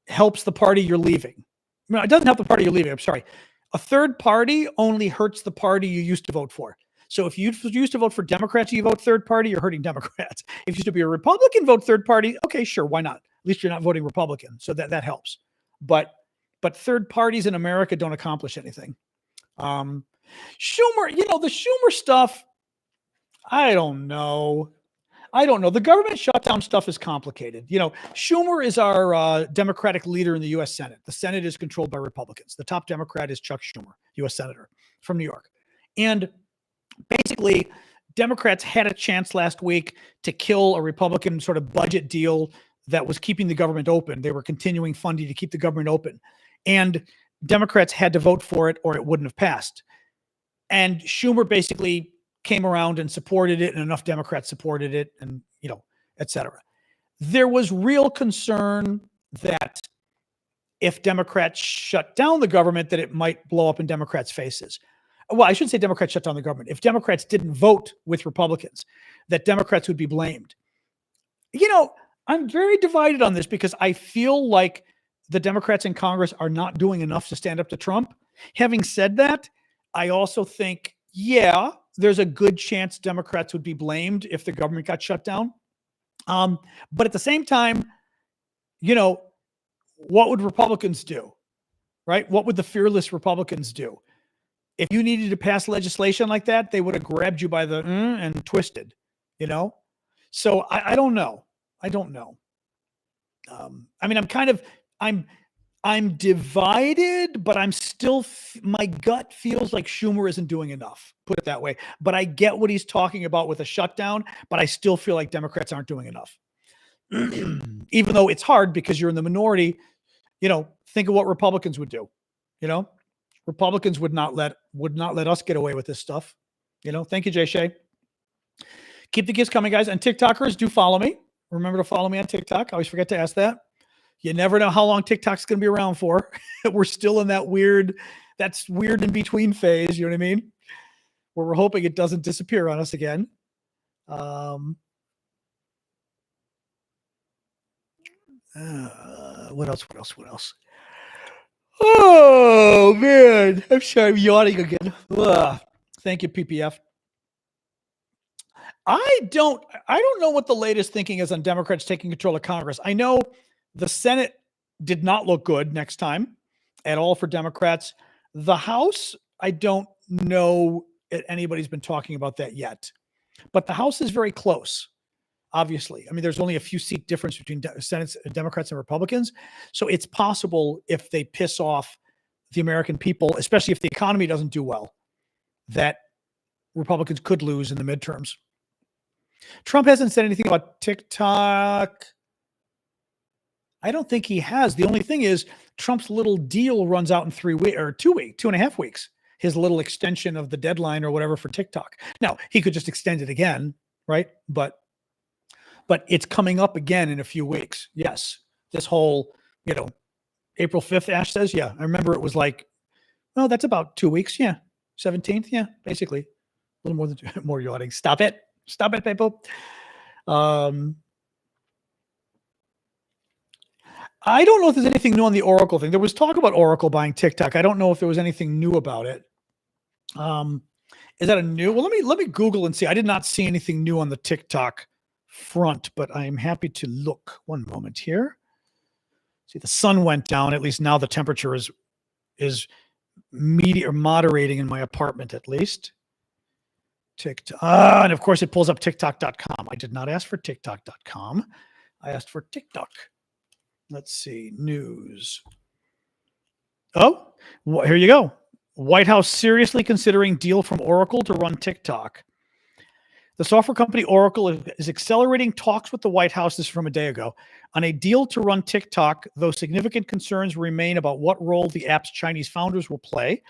helps the party you're leaving. No, it doesn't help the party you're leaving. I'm sorry. A third party only hurts the party you used to vote for. So if you used to vote for Democrats, you vote third party, you're hurting Democrats. If you used to be a Republican, vote third party. Okay, sure, why not? At least you're not voting Republican, so that helps. But third parties in America don't accomplish anything. Schumer, the Schumer stuff, I don't know. The government shutdown stuff is complicated. Schumer is our Democratic leader in the U.S. Senate. The Senate is controlled by Republicans. The top Democrat is Chuck Schumer, U.S. Senator from New York. And basically, Democrats had a chance last week to kill a Republican sort of budget deal that was keeping the government open. They were continuing funding to keep the government open. And Democrats had to vote for it or it wouldn't have passed. And Schumer basically came around and supported it, and enough Democrats supported it, and, et cetera. There was real concern that if Democrats shut down the government, that it might blow up in Democrats' faces. Well, I shouldn't say Democrats shut down the government. If Democrats didn't vote with Republicans, that Democrats would be blamed. I'm very divided on this because I feel like the Democrats in Congress are not doing enough to stand up to Trump. Having said that, I also think, there's a good chance Democrats would be blamed if the government got shut down. But at the same time, what would Republicans do, right? What would the fearless Republicans do? If you needed to pass legislation like that, they would have grabbed you by the and twisted, So I don't know. I don't know. I mean, I'm divided, but I'm still, my gut feels like Schumer isn't doing enough, put it that way. But I get what he's talking about with a shutdown, but I still feel like Democrats aren't doing enough. Even though it's hard because you're in the minority, think of what Republicans would do. Republicans would not let us get away with this stuff. Thank you, Jay Shea. Keep the gifts coming, guys. And TikTokers, do follow me. Remember to follow me on TikTok. I always forget to ask that. You never know how long TikTok's going to be around for. We're still in that weird in between phase. You know what I mean? Where we're hoping it doesn't disappear on us again. What else? Oh man, I'm sorry, I'm yawning again. Thank you, PPF. I don't know what the latest thinking is on Democrats taking control of Congress. I know the Senate did not look good next time at all for Democrats. The House, I don't know if anybody's been talking about that yet. But the House is very close, obviously. I mean, there's only a few seat difference between Senate Democrats and Republicans. So it's possible if they piss off the American people, especially if the economy doesn't do well, that Republicans could lose in the midterms. Trump hasn't said anything about TikTok. I don't think he has. The only thing is Trump's little deal runs out in 3 weeks or 2.5 weeks. His little extension of the deadline or whatever for TikTok. Now, he could just extend it again, right? But it's coming up again in a few weeks. Yes. This whole, April 5th, Ash says, yeah. I remember it was like, well, that's about 2 weeks. Yeah. 17th. Yeah. Basically. A little more than more yawning. Stop it, people. I don't know if there's anything new on the Oracle thing. There was talk about Oracle buying TikTok. I don't know if there was anything new about it. Is that a new? Well, let me Google and see. I did not see anything new on the TikTok front, but I am happy to look. One moment here. See, the sun went down. At least now the temperature is moderating in my apartment, at least. TikTok. And of course, it pulls up TikTok.com. I did not ask for TikTok.com. I asked for TikTok. Let's see. News. Oh, here you go. White House seriously considering deal from Oracle to run TikTok. The software company Oracle is accelerating talks with the White House, this is from a day ago, on a deal to run TikTok, though significant concerns remain about what role the app's Chinese founders will play.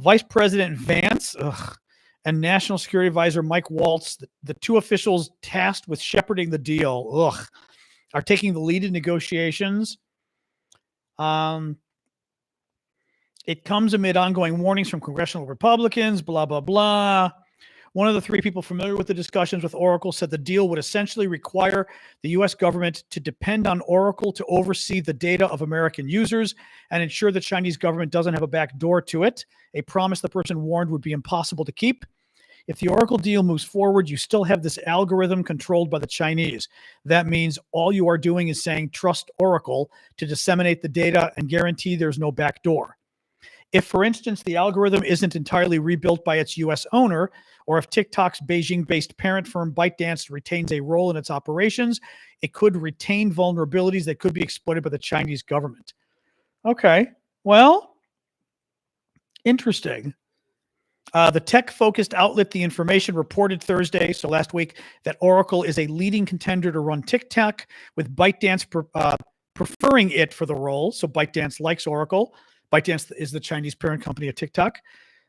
Vice President Vance and National Security Advisor Mike Waltz, the two officials tasked with shepherding the deal, are taking the lead in negotiations. It comes amid ongoing warnings from congressional Republicans, blah, blah, blah. One of the three people familiar with the discussions with Oracle said the deal would essentially require the U.S. government to depend on Oracle to oversee the data of American users and ensure the Chinese government doesn't have a back door to it, a promise the person warned would be impossible to keep. If the Oracle deal moves forward, you still have this algorithm controlled by the Chinese. That means all you are doing is saying trust Oracle to disseminate the data and guarantee there's no back door. If, for instance, the algorithm isn't entirely rebuilt by its U.S. owner, or if TikTok's Beijing-based parent firm ByteDance retains a role in its operations, it could retain vulnerabilities that could be exploited by the Chinese government. Okay, well, interesting. The tech-focused outlet The Information reported Thursday, so last week, that Oracle is a leading contender to run TikTok, with ByteDance preferring it for the role. So ByteDance likes Oracle. ByteDance is the Chinese parent company of TikTok.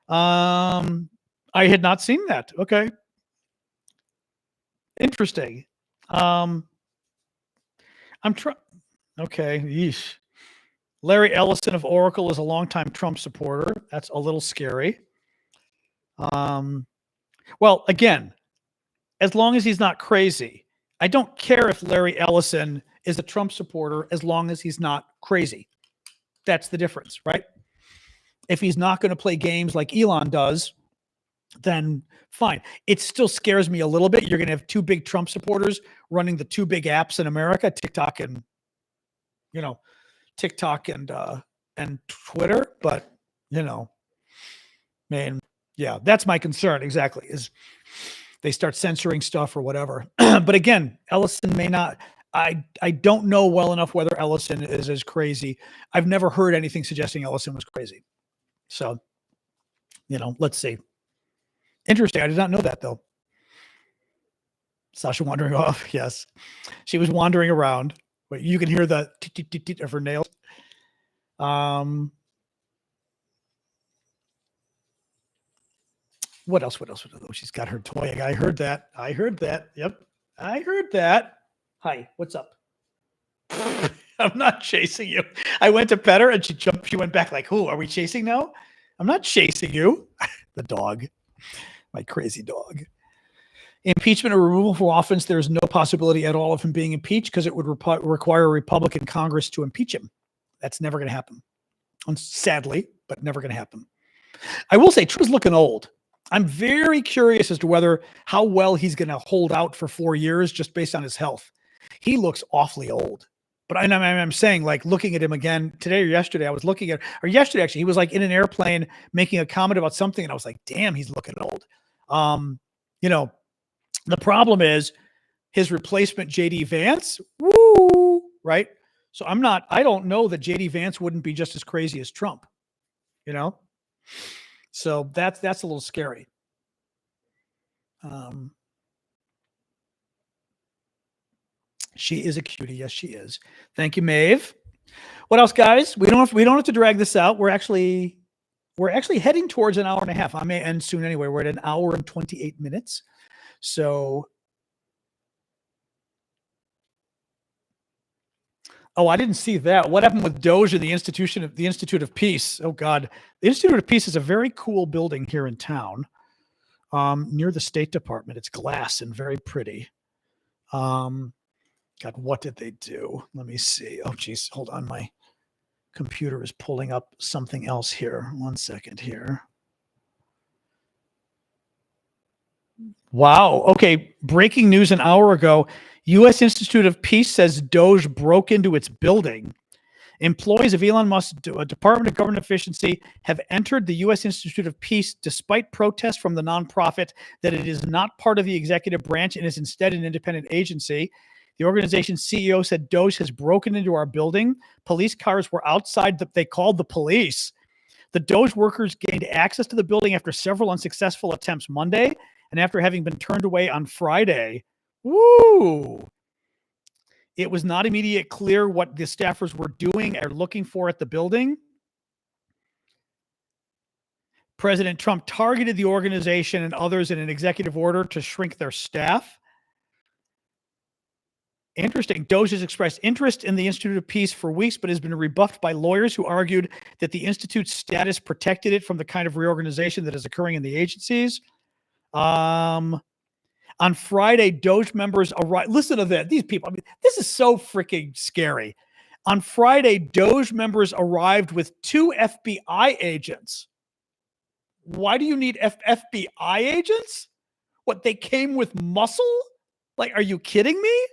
I had not seen that. Okay. Interesting. I'm trying. Okay. Yeesh. Larry Ellison of Oracle is a longtime Trump supporter. That's a little scary. Well, again, as long as he's not crazy, I don't care if Larry Ellison is a Trump supporter as long as he's not crazy. That's the difference, right? If he's not going to play games like Elon does, then fine. It still scares me a little bit. You're going to have two big Trump supporters running the two big apps in America, TikTok and Twitter. But man, yeah, that's my concern. Exactly, is they start censoring stuff or whatever. But again, Ellison may not. I don't know well enough whether Ellison is as crazy. I've never heard anything suggesting Ellison was crazy. So, let's see. Interesting. I did not know that, though. Sasha wandering off. Yes. She was wandering around. But you can hear the tick of her nails. What else? Oh, she's got her toy. I heard that. Yep. I heard that. Hi, what's up? I'm not chasing you. I went to pet her and she jumped. She went back like, "Who are we chasing now?" I'm not chasing you. The dog, my crazy dog. Impeachment or removal from office. There's no possibility at all of him being impeached because it would require a Republican Congress to impeach him. That's never going to happen. Sadly, but never going to happen. I will say Trump's looking old. I'm very curious as to how well he's going to hold out for 4 years just based on his health. He looks awfully old. But I'm saying, like, looking at him again today or yesterday, yesterday actually, he was like in an airplane making a comment about something, and I was like, damn, he's looking old. The problem is his replacement, J.D. Vance, woo, right? So I don't know that J.D. Vance wouldn't be just as crazy as Trump, So that's a little scary. She is a cutie. Yes, she is. Thank you, Maeve. What else, guys? We don't have to drag this out. We're actually heading towards an hour and a half. I may end soon anyway. We're at an hour and 28 minutes. So, I didn't see that. What happened with Doge and the Institute of Peace? Oh God, the Institute of Peace is a very cool building here in town, near the State Department. It's glass and very pretty. God, what did they do? Let me see. Oh, geez. Hold on. My computer is pulling up something else here. 1 second here. Wow. Okay. Breaking news an hour ago. U.S. Institute of Peace says Doge broke into its building. Employees of Elon Musk's Department of Government Efficiency have entered the U.S. Institute of Peace despite protests from the nonprofit that it is not part of the executive branch and is instead an independent agency. The organization's CEO said Doge has broken into our building. Police cars were outside. They called the police. The Doge workers gained access to the building after several unsuccessful attempts Monday and after having been turned away on Friday. Woo! It was not immediately clear what the staffers were doing or looking for at the building. President Trump targeted the organization and others in an executive order to shrink their staff. Interesting. Doge has expressed interest in the Institute of Peace for weeks, but has been rebuffed by lawyers who argued that the Institute's status protected it from the kind of reorganization that is occurring in the agencies. On Friday, Doge members arrived. Listen to that. These people, I mean, this is so freaking scary. On Friday, Doge members arrived with 2 FBI agents. Why do you need FBI agents? What, they came with muscle? Like, are you kidding me?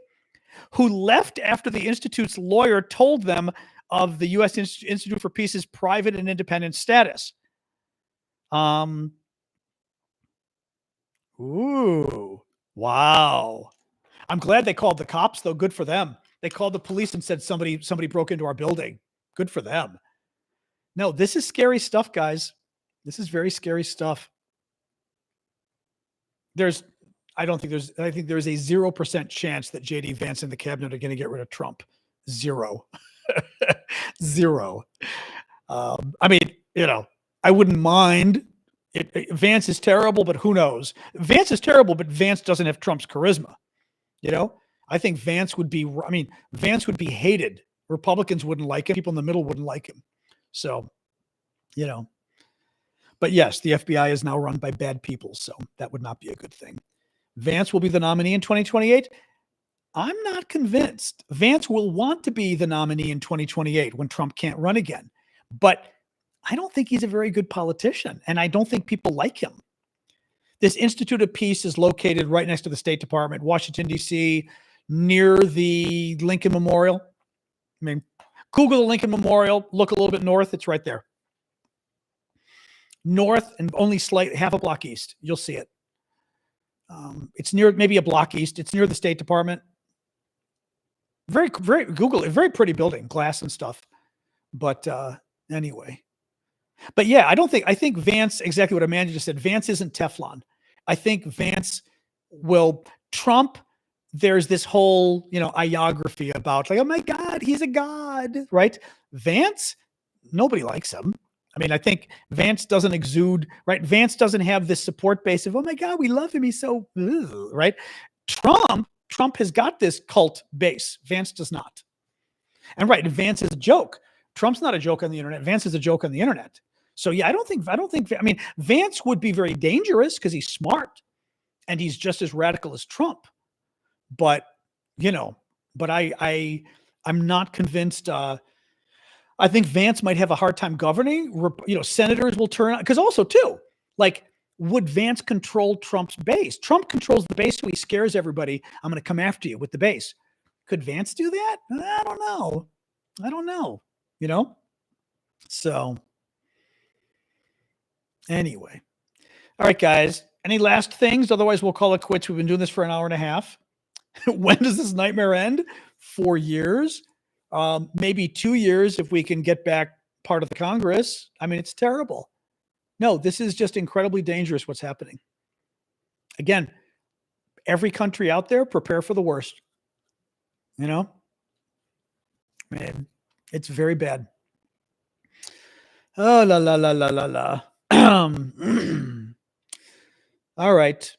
Who left after the Institute's lawyer told them of the U.S. Institute for Peace's private and independent status. Ooh, wow. I'm glad they called the cops, though. Good for them. They called the police and said somebody broke into our building. Good for them. No, this is scary stuff, guys. This is very scary stuff. I think there's a 0% chance that JD Vance and the cabinet are going to get rid of Trump. 0. 0. I mean, I wouldn't mind. Vance is terrible, but who knows? Vance is terrible, but Vance doesn't have Trump's charisma. I think Vance would be hated. Republicans wouldn't like him. People in the middle wouldn't like him. So, but yes, the FBI is now run by bad people. So that would not be a good thing. Vance will be the nominee in 2028. I'm not convinced. Vance will want to be the nominee in 2028 when Trump can't run again. But I don't think he's a very good politician, and I don't think people like him. This Institute of Peace is located right next to the State Department, Washington, D.C., near the Lincoln Memorial. I mean, Google the Lincoln Memorial, look a little bit north, it's right there. North and only half a block east. You'll see it. It's near, maybe a block east. It's near the State Department. Google it. Very pretty building, glass and stuff. But anyway. But yeah, I think Vance, exactly what Amanda just said, Vance isn't Teflon. I think Vance Trump, there's this whole, iography about like, oh my God, he's a god, right? Vance, nobody likes him. I mean, I think Vance doesn't exude, right? Vance doesn't have this support base of, oh my God, we love him. He's so, right? Trump has got this cult base. Vance does not. And right, Vance is a joke. Trump's not a joke on the internet. Vance is a joke on the internet. So yeah, I mean, Vance would be very dangerous because he's smart and he's just as radical as Trump. But, I'm not convinced. I think Vance might have a hard time governing. Senators will turn out, because also too, like, would Vance control Trump's base? Trump controls the base, so he scares everybody. I'm going to come after you with the base. Could Vance do that? I don't know. So anyway. All right, guys. Any last things? Otherwise, we'll call it quits. We've been doing this for an hour and a half. When does this nightmare end? 4 years. Maybe 2 years if we can get back part of the Congress. I mean, it's terrible. No, this is just incredibly dangerous what's happening. Again, every country out there, prepare for the worst. Man, it's very bad. Oh, la, la, la, la, la, la. All right.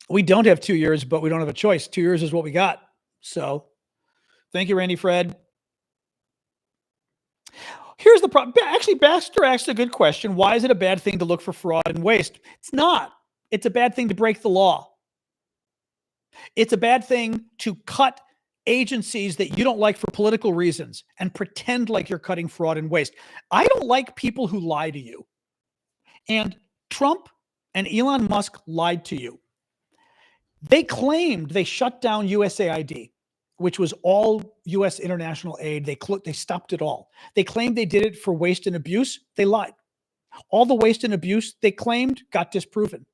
We don't have 2 years, but we don't have a choice. 2 years is what we got. So thank you, Randy Fred. Here's the problem. Actually, Baxter asked a good question. Why is it a bad thing to look for fraud and waste? It's not. It's a bad thing to break the law. It's a bad thing to cut agencies that you don't like for political reasons and pretend like you're cutting fraud and waste. I don't like people who lie to you. And Trump and Elon Musk lied to you. They claimed they shut down USAID, which was all U.S. international aid. They stopped it all. They claimed they did it for waste and abuse. They lied. All the waste and abuse they claimed got disproven.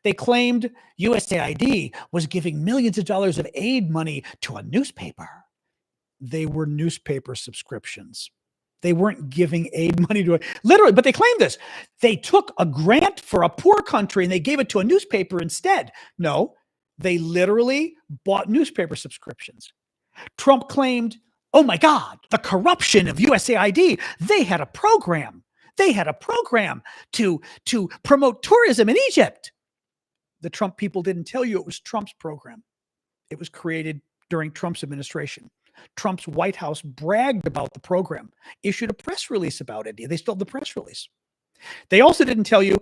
They claimed USAID was giving millions of dollars of aid money to a newspaper. They were newspaper subscriptions. They weren't giving aid money to it. Literally, but they claimed this. They took a grant for a poor country and they gave it to a newspaper instead. No, they literally bought newspaper subscriptions. Trump claimed, oh my God, the corruption of USAID. They had a program. They had a program to promote tourism in Egypt. The Trump people didn't tell you it was Trump's program. It was created during Trump's administration. Trump's White House bragged about the program, issued a press release about it. They still have the press release. They also didn't tell you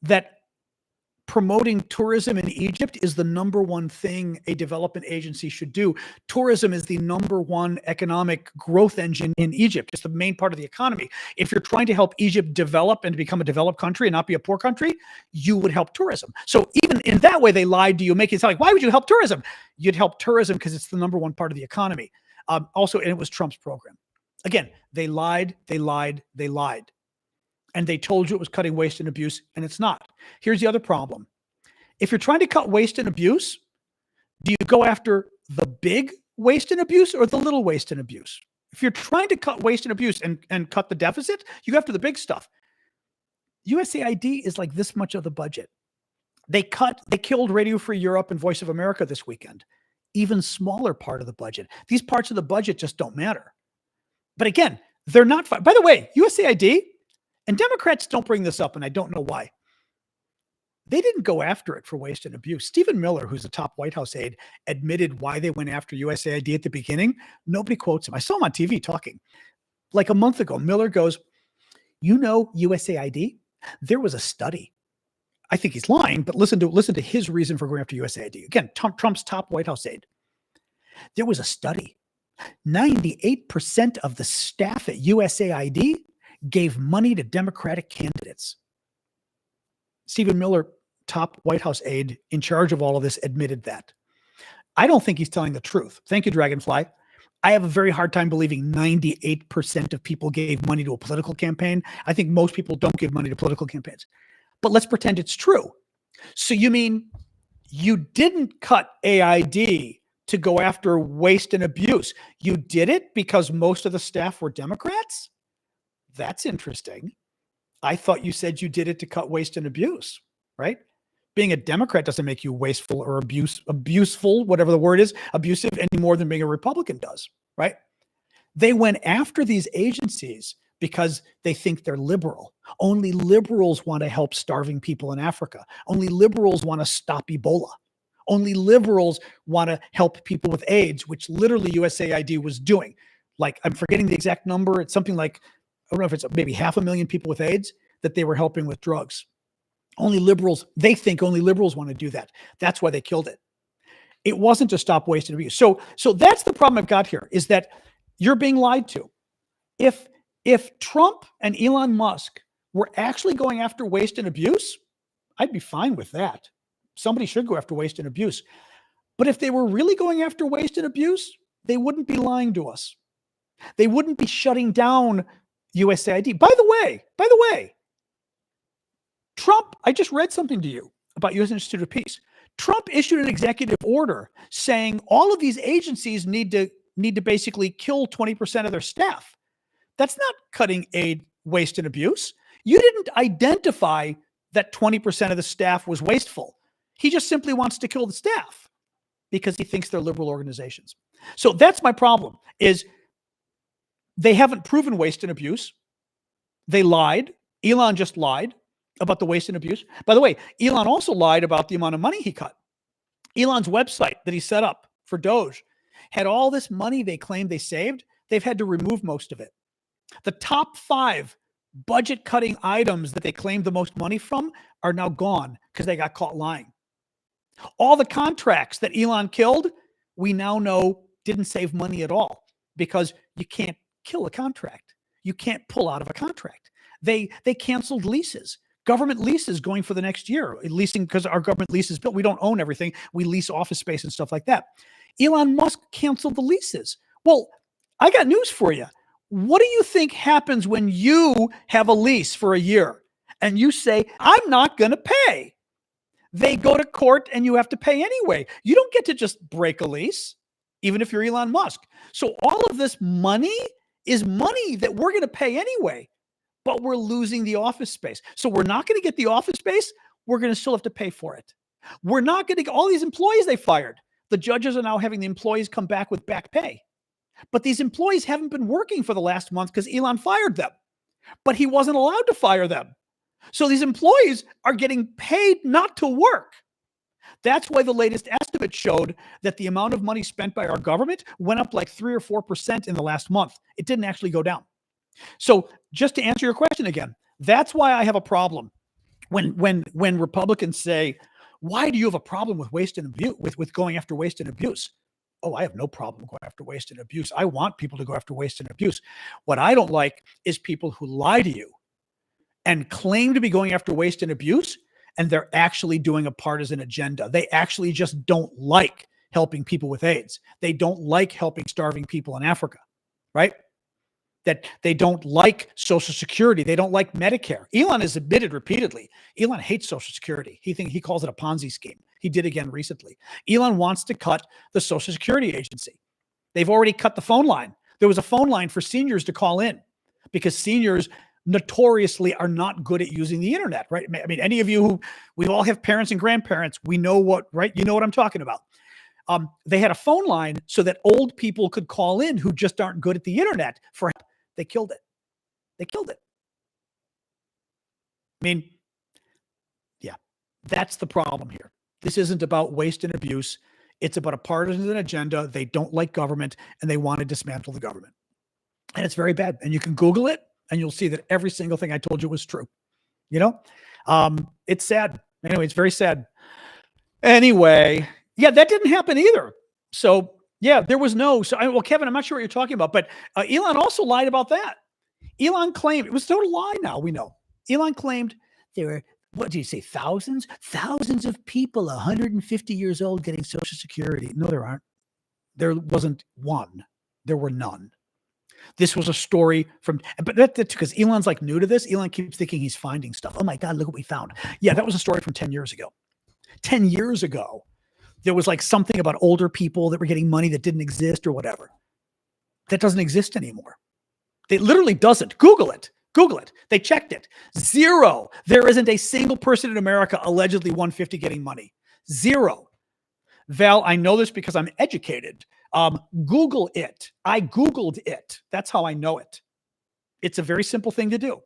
that promoting tourism in Egypt is the number one thing a development agency should do. Tourism is the number one economic growth engine in Egypt. It's the main part of the economy. If you're trying to help Egypt develop and become a developed country and not be a poor country, you would help tourism. So even in that way, they lied to you, making it sound like, why would you help tourism? You'd help tourism because it's the number one part of the economy. Also, and it was Trump's program. Again, they lied, they lied, they lied. And they told you it was cutting waste and abuse, and it's not. Here's the other problem. If you're trying to cut waste and abuse, do you go after the big waste and abuse or the little waste and abuse? If you're trying to cut waste and abuse and cut the deficit, you go after the big stuff. USAID is like this much of the budget. They killed Radio Free Europe and Voice of America this weekend. Even smaller part of the budget. These parts of the budget just don't matter. But again, they're not. By the way, USAID, and Democrats don't bring this up, and I don't know why. They didn't go after it for waste and abuse. Stephen Miller, who's a top White House aide, admitted why they went after USAID at the beginning. Nobody quotes him. I saw him on TV talking. Like a month ago, Miller goes, USAID? There was a study. I think he's lying, but listen to his reason for going after USAID. Again, Trump's top White House aide. There was a study. 98% of the staff at USAID gave money to Democratic candidates. Stephen Miller, top White House aide in charge of all of this, admitted that. I don't think he's telling the truth. Thank you, Dragonfly. I have a very hard time believing 98% of people gave money to a political campaign. I think most people don't give money to political campaigns. But let's pretend it's true. So you mean you didn't cut AID to go after waste and abuse? You did it because most of the staff were Democrats? That's interesting. I thought you said you did it to cut waste and abuse, right? Being a Democrat doesn't make you wasteful or abuseful, whatever the word is, abusive any more than being a Republican does, right? They went after these agencies because they think they're liberal. Only liberals want to help starving people in Africa. Only liberals want to stop Ebola. Only liberals want to help people with AIDS, which literally USAID was doing. Like, I'm forgetting the exact number. It's something like, I don't know if it's maybe 500,000 people with AIDS that they were helping with drugs. Only liberals, they think only liberals want to do that. That's why they killed it. It wasn't to stop waste and abuse. So that's the problem I've got here, is that you're being lied to. If Trump and Elon Musk were actually going after waste and abuse, I'd be fine with that. Somebody should go after waste and abuse. But if they were really going after waste and abuse, they wouldn't be lying to us. They wouldn't be shutting down USAID. By the way, Trump, I just read something to you about U.S. Institute of Peace. Trump issued an executive order saying all of these agencies need to basically kill 20% of their staff. That's not cutting aid, waste, and abuse. You didn't identify that 20% of the staff was wasteful. He just simply wants to kill the staff because he thinks they're liberal organizations. So that's my problem, is they haven't proven waste and abuse. They lied. Elon just lied about the waste and abuse. By the way, Elon also lied about the amount of money he cut. Elon's website that he set up for Doge had all this money they claimed they saved. They've had to remove most of it. The top 5 budget cutting items that they claimed the most money from are now gone because they got caught lying. All the contracts that Elon killed, we now know didn't save money at all, because you can't kill a contract. You can't pull out of a contract. They canceled leases, government leases going for the next year, leasing, because our government lease is built. We don't own everything. We lease office space and stuff like that. Elon Musk canceled the leases. Well, I got news for you. What do you think happens when you have a lease for a year and you say, I'm not going to pay? They go to court and you have to pay anyway. You don't get to just break a lease, even if you're Elon Musk. So all of this money is money that we're going to pay anyway, but we're losing the office space. So we're not going to get the office space. We're going to still have to pay for it. We're not going to get all these employees they fired. The judges are now having the employees come back with back pay. But these employees haven't been working for the last month because Elon fired them. But he wasn't allowed to fire them. So these employees are getting paid not to work. That's why the latest estimate showed that the amount of money spent by our government went up like 3 or 4% in the last month. It didn't actually go down. So just to answer your question again, that's why I have a problem when Republicans say, why do you have a problem with waste and abuse, with going after waste and abuse? Oh, I have no problem going after waste and abuse. I want people to go after waste and abuse. What I don't like is people who lie to you and claim to be going after waste and abuse, and they're actually doing a partisan agenda. They actually just don't like helping people with AIDS. They don't like helping starving people in Africa, right? That they don't like Social Security. They don't like Medicare. Elon has admitted repeatedly, Elon hates Social Security. He calls it a Ponzi scheme. He did again recently. Elon wants to cut the Social Security agency. They've already cut the phone line. There was a phone line for seniors to call in because seniors notoriously are not good at using the internet, right? I mean, any of you who, we all have parents and grandparents, we know what, right? You know what I'm talking about. They had a phone line so that old people could call in who just aren't good at the internet for help. They killed it. They killed it. I mean, yeah, that's the problem here. This isn't about waste and abuse. It's about a partisan agenda. They don't like government and they want to dismantle the government. And it's very bad. And you can Google it and you'll see that every single thing I told you was true. You know, it's sad. Anyway, it's very sad. Anyway, yeah, that didn't happen either. So yeah, there was no, well, Kevin, I'm not sure what you're talking about, but Elon also lied about that. Elon claimed, it was a total lie now, we know. Elon claimed there were, what did you say, thousands of people 150 years old getting Social Security. No, there aren't. There wasn't one. There were none. This was a story from, but that's because Elon's like new to this. Elon keeps thinking he's finding stuff. Oh my God, look what we found. Yeah, that was a story from 10 years ago. 10 years ago, there was like something about older people that were getting money that didn't exist or whatever. That doesn't exist anymore. It literally doesn't. Google it. Google it. They checked it. Zero. There isn't a single person in America allegedly 150 getting money. Zero. Val, I know this because I'm educated. Google it. I Googled it. That's how I know it. It's a very simple thing to do.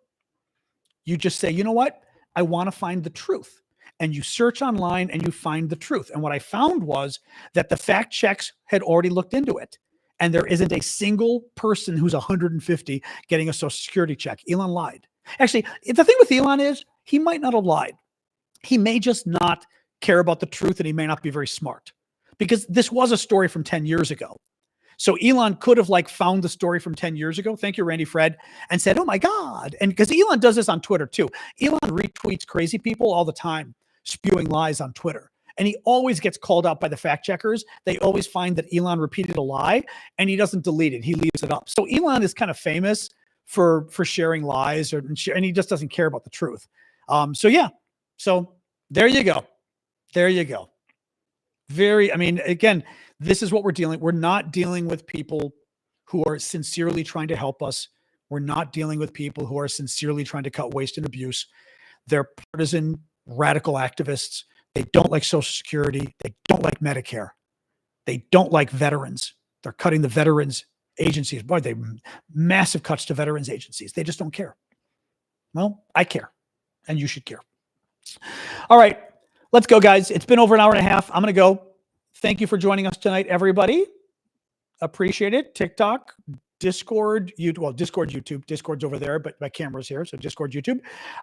You just say, you know what? I want to find the truth. And you search online and you find the truth. And what I found was that the fact checks had already looked into it. And there isn't a single person who's 150 getting a Social Security check. Elon lied. Actually, the thing with Elon is he might not have lied. He may just not care about the truth and he may not be very smart. Because this was a story from 10 years ago. So Elon could have like found the story from 10 years ago. Thank you, Randy Fred. And said, oh my God. And because Elon does this on Twitter too. Elon retweets crazy people all the time, spewing lies on Twitter. And he always gets called out by the fact checkers. They always find that Elon repeated a lie and he doesn't delete it. He leaves it up. So Elon is kind of famous for sharing lies and he just doesn't care about the truth. So yeah. So there you go. There you go. I mean, again, this is what we're not dealing with people who are sincerely trying to help us. We're not dealing with people who are sincerely trying to cut waste and abuse. They're partisan radical activists. They don't like Social Security. They don't like Medicare. They don't like veterans. They're cutting the veterans agencies. Boy, they massive cuts to veterans agencies. They just don't care. Well, I care and you should care. All right. Let's go, guys. It's been over an hour and a half. I'm going to go. Thank you for joining us tonight, everybody. Appreciate it. TikTok, Discord, Discord, YouTube. Discord's over there, but my camera's here, so Discord, YouTube.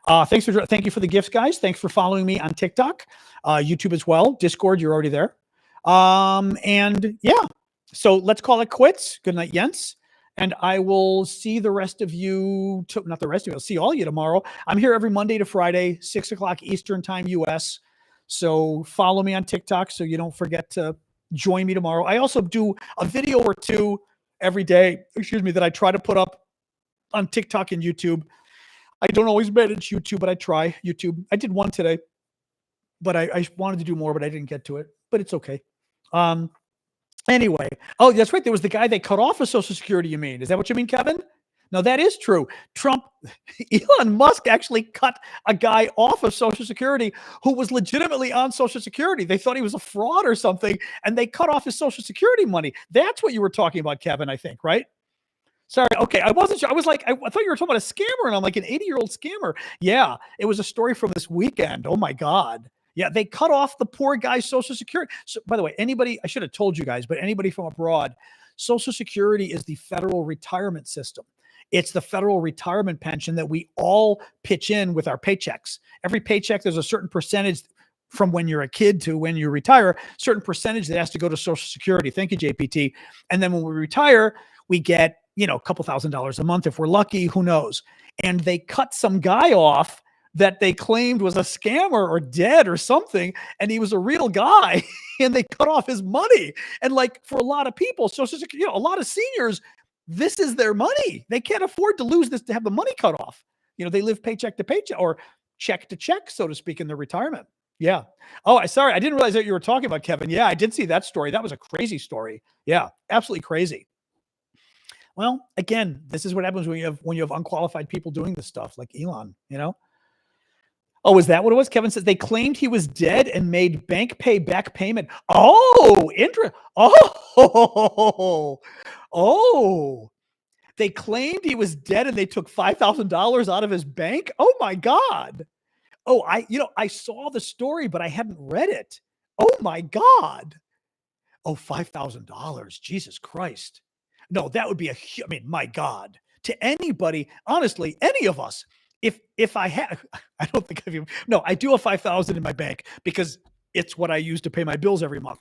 Thank you for the gifts, guys. Thanks for following me on TikTok, YouTube as well. Discord, you're already there. And yeah, so let's call it quits. Good night, Jens. And I will see the rest of you, not the rest of you, I'll see all of you tomorrow. I'm here every Monday to Friday, 6 o'clock Eastern time, US. So follow me on TikTok so you don't forget to join me tomorrow. I also do a video or two every day, that I try to put up on TikTok and YouTube. I don't always manage YouTube, but I try YouTube. I did one today, but I wanted to do more, but I didn't get to it, but it's okay. Anyway. Oh, that's right. There was the guy they cut off of Social Security, you mean? Is that what you mean, Kevin? No, that is true. Elon Musk actually cut a guy off of Social Security who was legitimately on Social Security. They thought he was a fraud or something, and they cut off his Social Security money. That's what you were talking about, Kevin, I think, right? Sorry. Okay. I wasn't sure. I was like, I thought you were talking about a scammer, and I'm like an 80-year-old scammer. Yeah. It was a story from this weekend. Oh my God. Yeah, they cut off the poor guy's Social Security. So, by the way, anybody, I should have told you guys, but anybody from abroad, Social Security is the federal retirement system. It's the federal retirement pension that we all pitch in with our paychecks. Every paycheck, there's a certain percentage from when you're a kid to when you retire, certain percentage that has to go to Social Security. Thank you, JPT. And then when we retire, we get, a couple $1,000s a month if we're lucky, who knows. And they cut some guy off that they claimed was a scammer or dead or something, and he was a real guy, and they cut off his money. And like for a lot of people, Social Security, a lot of seniors, this is their money. They can't afford to lose this, to have the money cut off. They live paycheck to paycheck or check to check, so to speak, in their retirement. Yeah. Oh, sorry. I didn't realize that you were talking about Kevin. Yeah, I did see that story. That was a crazy story. Yeah, absolutely crazy. Well, again, this is what happens when you have unqualified people doing this stuff, like Elon, Oh, is that what it was? Kevin says they claimed he was dead and made bank pay back payment. Oh, oh, they claimed he was dead and they took $5,000 out of his bank. Oh my God. Oh, I saw the story, but I hadn't read it. Oh my God. Oh, $5,000. Jesus Christ. No, that would be my God, to anybody, honestly, any of us. If I had, I don't think I've even, no, I do have 5,000 in my bank because it's what I use to pay my bills every month.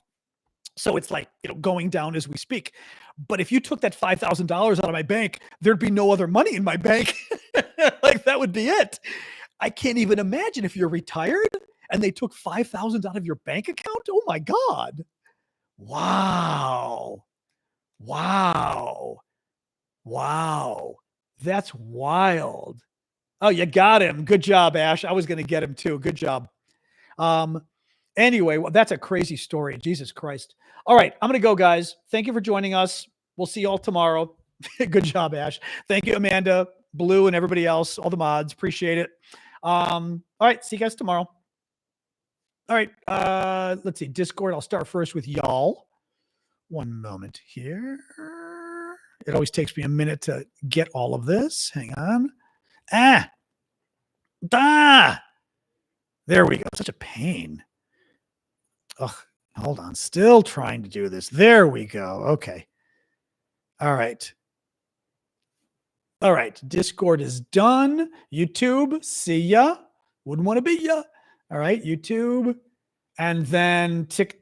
So it's like, going down as we speak. But if you took that $5,000 out of my bank, there'd be no other money in my bank. Like that would be it. I can't even imagine if you're retired and they took 5,000 out of your bank account. Oh my God. Wow. Wow. Wow. That's wild. Oh, you got him. Good job, Ash. I was going to get him too. Good job. Anyway, well, that's a crazy story. Jesus Christ. All right. I'm going to go, guys. Thank you for joining us. We'll see you all tomorrow. Good job, Ash. Thank you, Amanda, Blue, and everybody else, all the mods. Appreciate it. All right. See you guys tomorrow. All right. Let's see. Discord. I'll start first with y'all. One moment here. It always takes me a minute to get all of this. Hang on. There we go. Such a pain. Ugh, hold on. Still trying to do this. There we go. Okay. All right. All right. Discord is done. YouTube, see ya. Wouldn't want to be ya. All right. YouTube. And then TikTok.